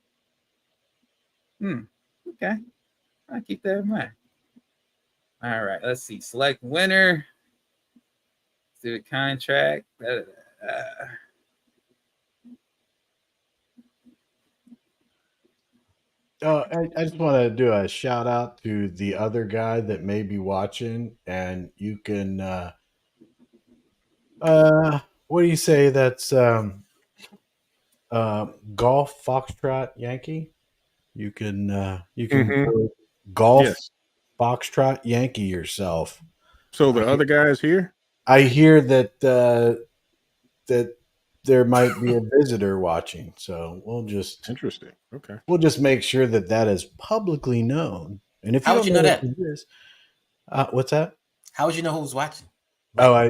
Okay, I'll keep that in mind. All right, let's see. Select winner. Let's do a contract. I just want to do a shout out to the other guy that may be watching, and you can, what do you say? That's Golf Foxtrot Yankee. You can Golf Foxtrot Yankee yourself. So the other guy is here. I hear that that there might be a visitor watching, so Interesting. Okay, we'll just make sure that is publicly known. And if how would you know that? What's that? How would you know who's watching? I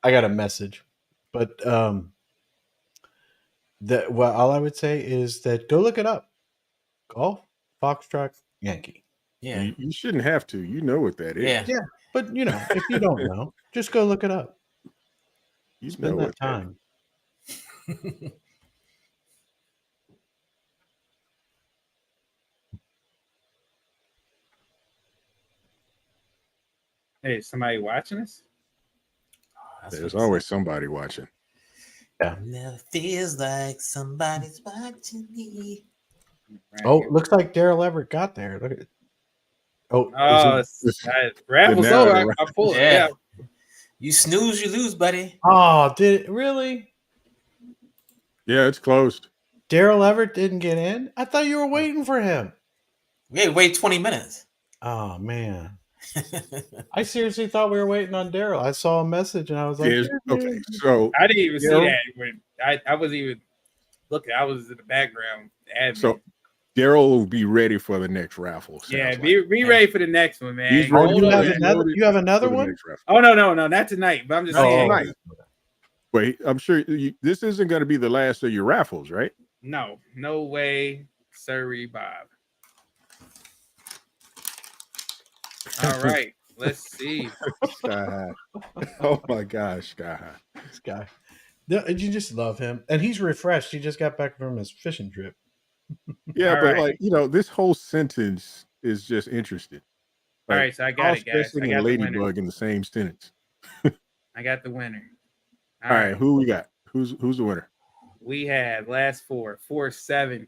got a message, but all I would say is that go look it up. Golf Foxtrot Yankee. Yeah, you shouldn't have to. You know what that is. Yeah, but if you don't know, just go look it up. You spend know that time. Hey, somebody watching us? There's always somebody watching. Yeah. Never feels like somebody's watching me. Right, looks like Daryl Everett got there. Look at it. Raffles over. I pulled it. Yeah. You snooze, you lose, buddy. Oh, did it really? Yeah, it's closed. Daryl Everett didn't get in? I thought you were waiting for him. We had to wait 20 minutes. Oh, man. I seriously thought we were waiting on Daryl. I saw a message and I was like, okay, so I didn't even see that when I wasn't even looking. I was in the background. So Daryl will be ready for the next raffle. Yeah, be ready for the next one, man. You have another one? Oh no, not tonight. But I'm just saying. Tonight. Wait, I'm sure this isn't going to be the last of your raffles, right? No way, sorry, Bob. All right, let's see. Sky High. Oh my gosh, Sky High. This guy. You just love him. And he's refreshed. He just got back from his fishing trip. Yeah, but this whole sentence is just interesting. All right, so I got it, guys. I and got the winner. ladybug in the same sentence. I got the winner. All right, who we got? Who's the winner? We have last 473E.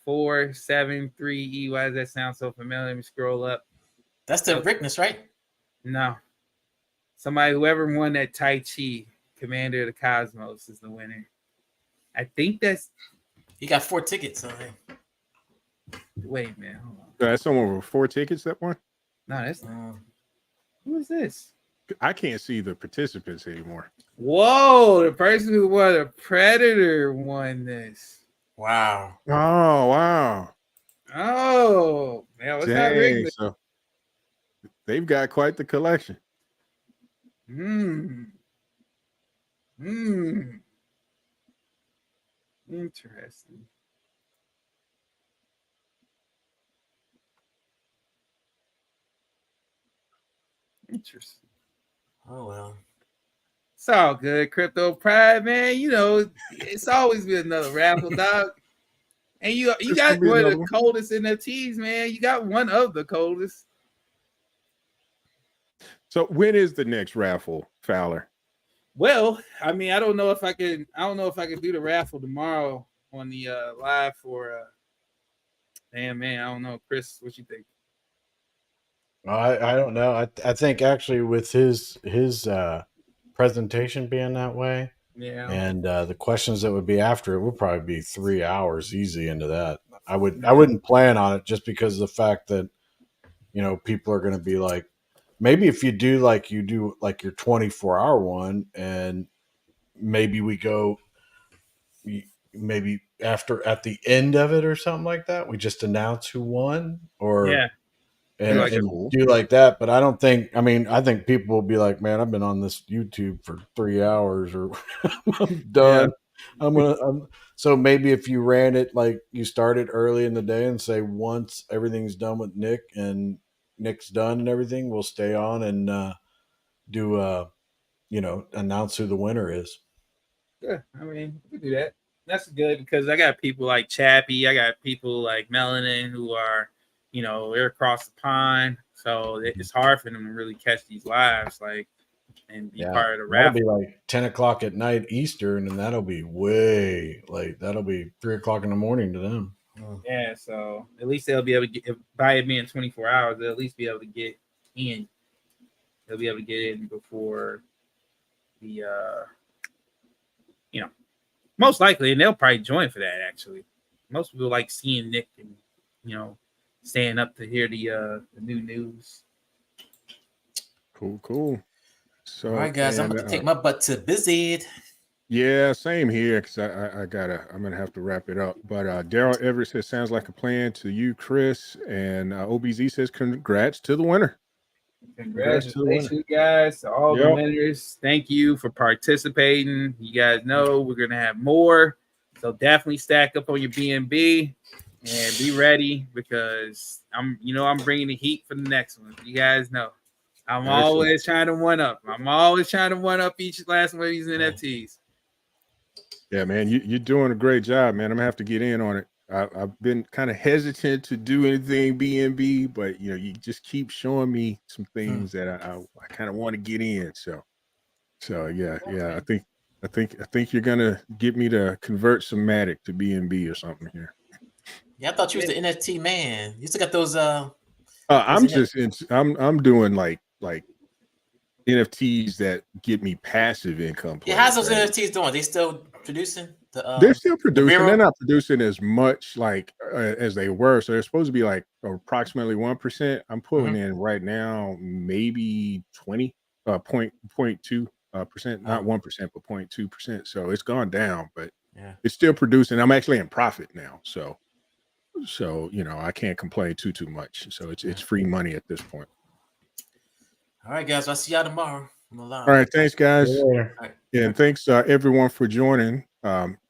473E. Why does that sound so familiar? Let me scroll up. That's the Rickness, right? No. Somebody, whoever won that Tai Chi, Commander of the Cosmos, is the winner. I think that's. He got 4 tickets. So wait a minute. Hold on. That's someone with 4 tickets that won? No, that's. Who is this? I can't see the participants anymore. Whoa, the person who won a Predator won this. wow. Oh, wow. Oh, man, what's that ring? So they've got quite the collection. Interesting. Interesting. Oh well. It's all good, Crypto Pride, man. You know, it's always been another raffle, dog. And you got one of the coldest NFTs, man. You got one of the coldest. So when is the next raffle, Fowler? Well, I mean, I don't know if I can do the raffle tomorrow on the live for damn man. I don't know. Chris, what you think? I don't know. I think actually with his presentation being that way, Yeah, and the questions that would be after it would probably be 3 hours easy into that. I wouldn't plan on it just because of the fact that people are going to be like, maybe if you do like your 24-hour one, and maybe we go maybe after at the end of it or something like that, we just announce who won, or yeah. and do like that. But I don't think, I think people will be like, man, I've been on this YouTube for 3 hours, or I'm done. Yeah. So maybe if you ran it, like you started early in the day and say, once everything's done with Nick and Nick's done and everything, we'll stay on and do announce who the winner is. Yeah, I mean, we can do that. That's good because I got people like Chappie, I got people like Melanin who are, they're across the pond, so it's hard for them to really catch these lives, like, and be part of the raffle. That'll be like 10 o'clock at night Eastern, and that'll be way late. That'll be 3 o'clock in the morning to them. Yeah, so at least they'll be able to get, by it being 24 hours, they'll at least be able to get in. They'll be able to get in before the, most likely, and they'll probably join for that. Actually, most people like seeing Nick and staying up to hear the new news. Cool. So, all right, guys, I'm going to take my butt to busy. Yeah, same here because I'm gonna have to wrap it up. But Daryl Everett says sounds like a plan to you, Chris, and OBZ says congrats to the winner. Congratulations, guys, to all the winners. Thank you for participating. You guys know we're gonna have more, so definitely stack up on your BNB and be ready because I'm bringing the heat for the next one. You guys know I'm always trying to one up. I'm always trying to one up each last one of these NFTs. Yeah, man, you're doing a great job, man. I'm gonna have to get in on it. I've been kind of hesitant to do anything BNB, but you just keep showing me some things that I kind of want to get in. So yeah. I think you're gonna get me to convert some Matic to BNB or something here. Yeah, I thought you was the NFT man. You still got those. I'm doing like NFTs that get me passive income. Yeah, how's those NFTs doing? They still producing? They're still producing. They're not producing as much as they were. So they're supposed to be like approximately 1%. I'm pulling in right now maybe 0.2%, not 1%, but 0.2%. So it's gone down, but it's still producing. I'm actually in profit now. So I can't complain too much. So it's free money at this point. All right, guys. I'll see y'all tomorrow. All right, thanks, guys. Yeah, and thanks everyone for joining.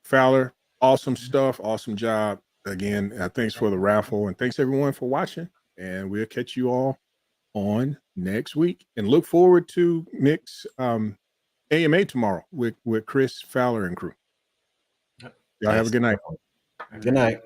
Fowler, awesome stuff, awesome job. Again, thanks for the raffle, and thanks everyone for watching. And we'll catch you all on next week. And look forward to Nick's AMA tomorrow with Chris, Fowler, and crew. Y'all have a good night. Good night.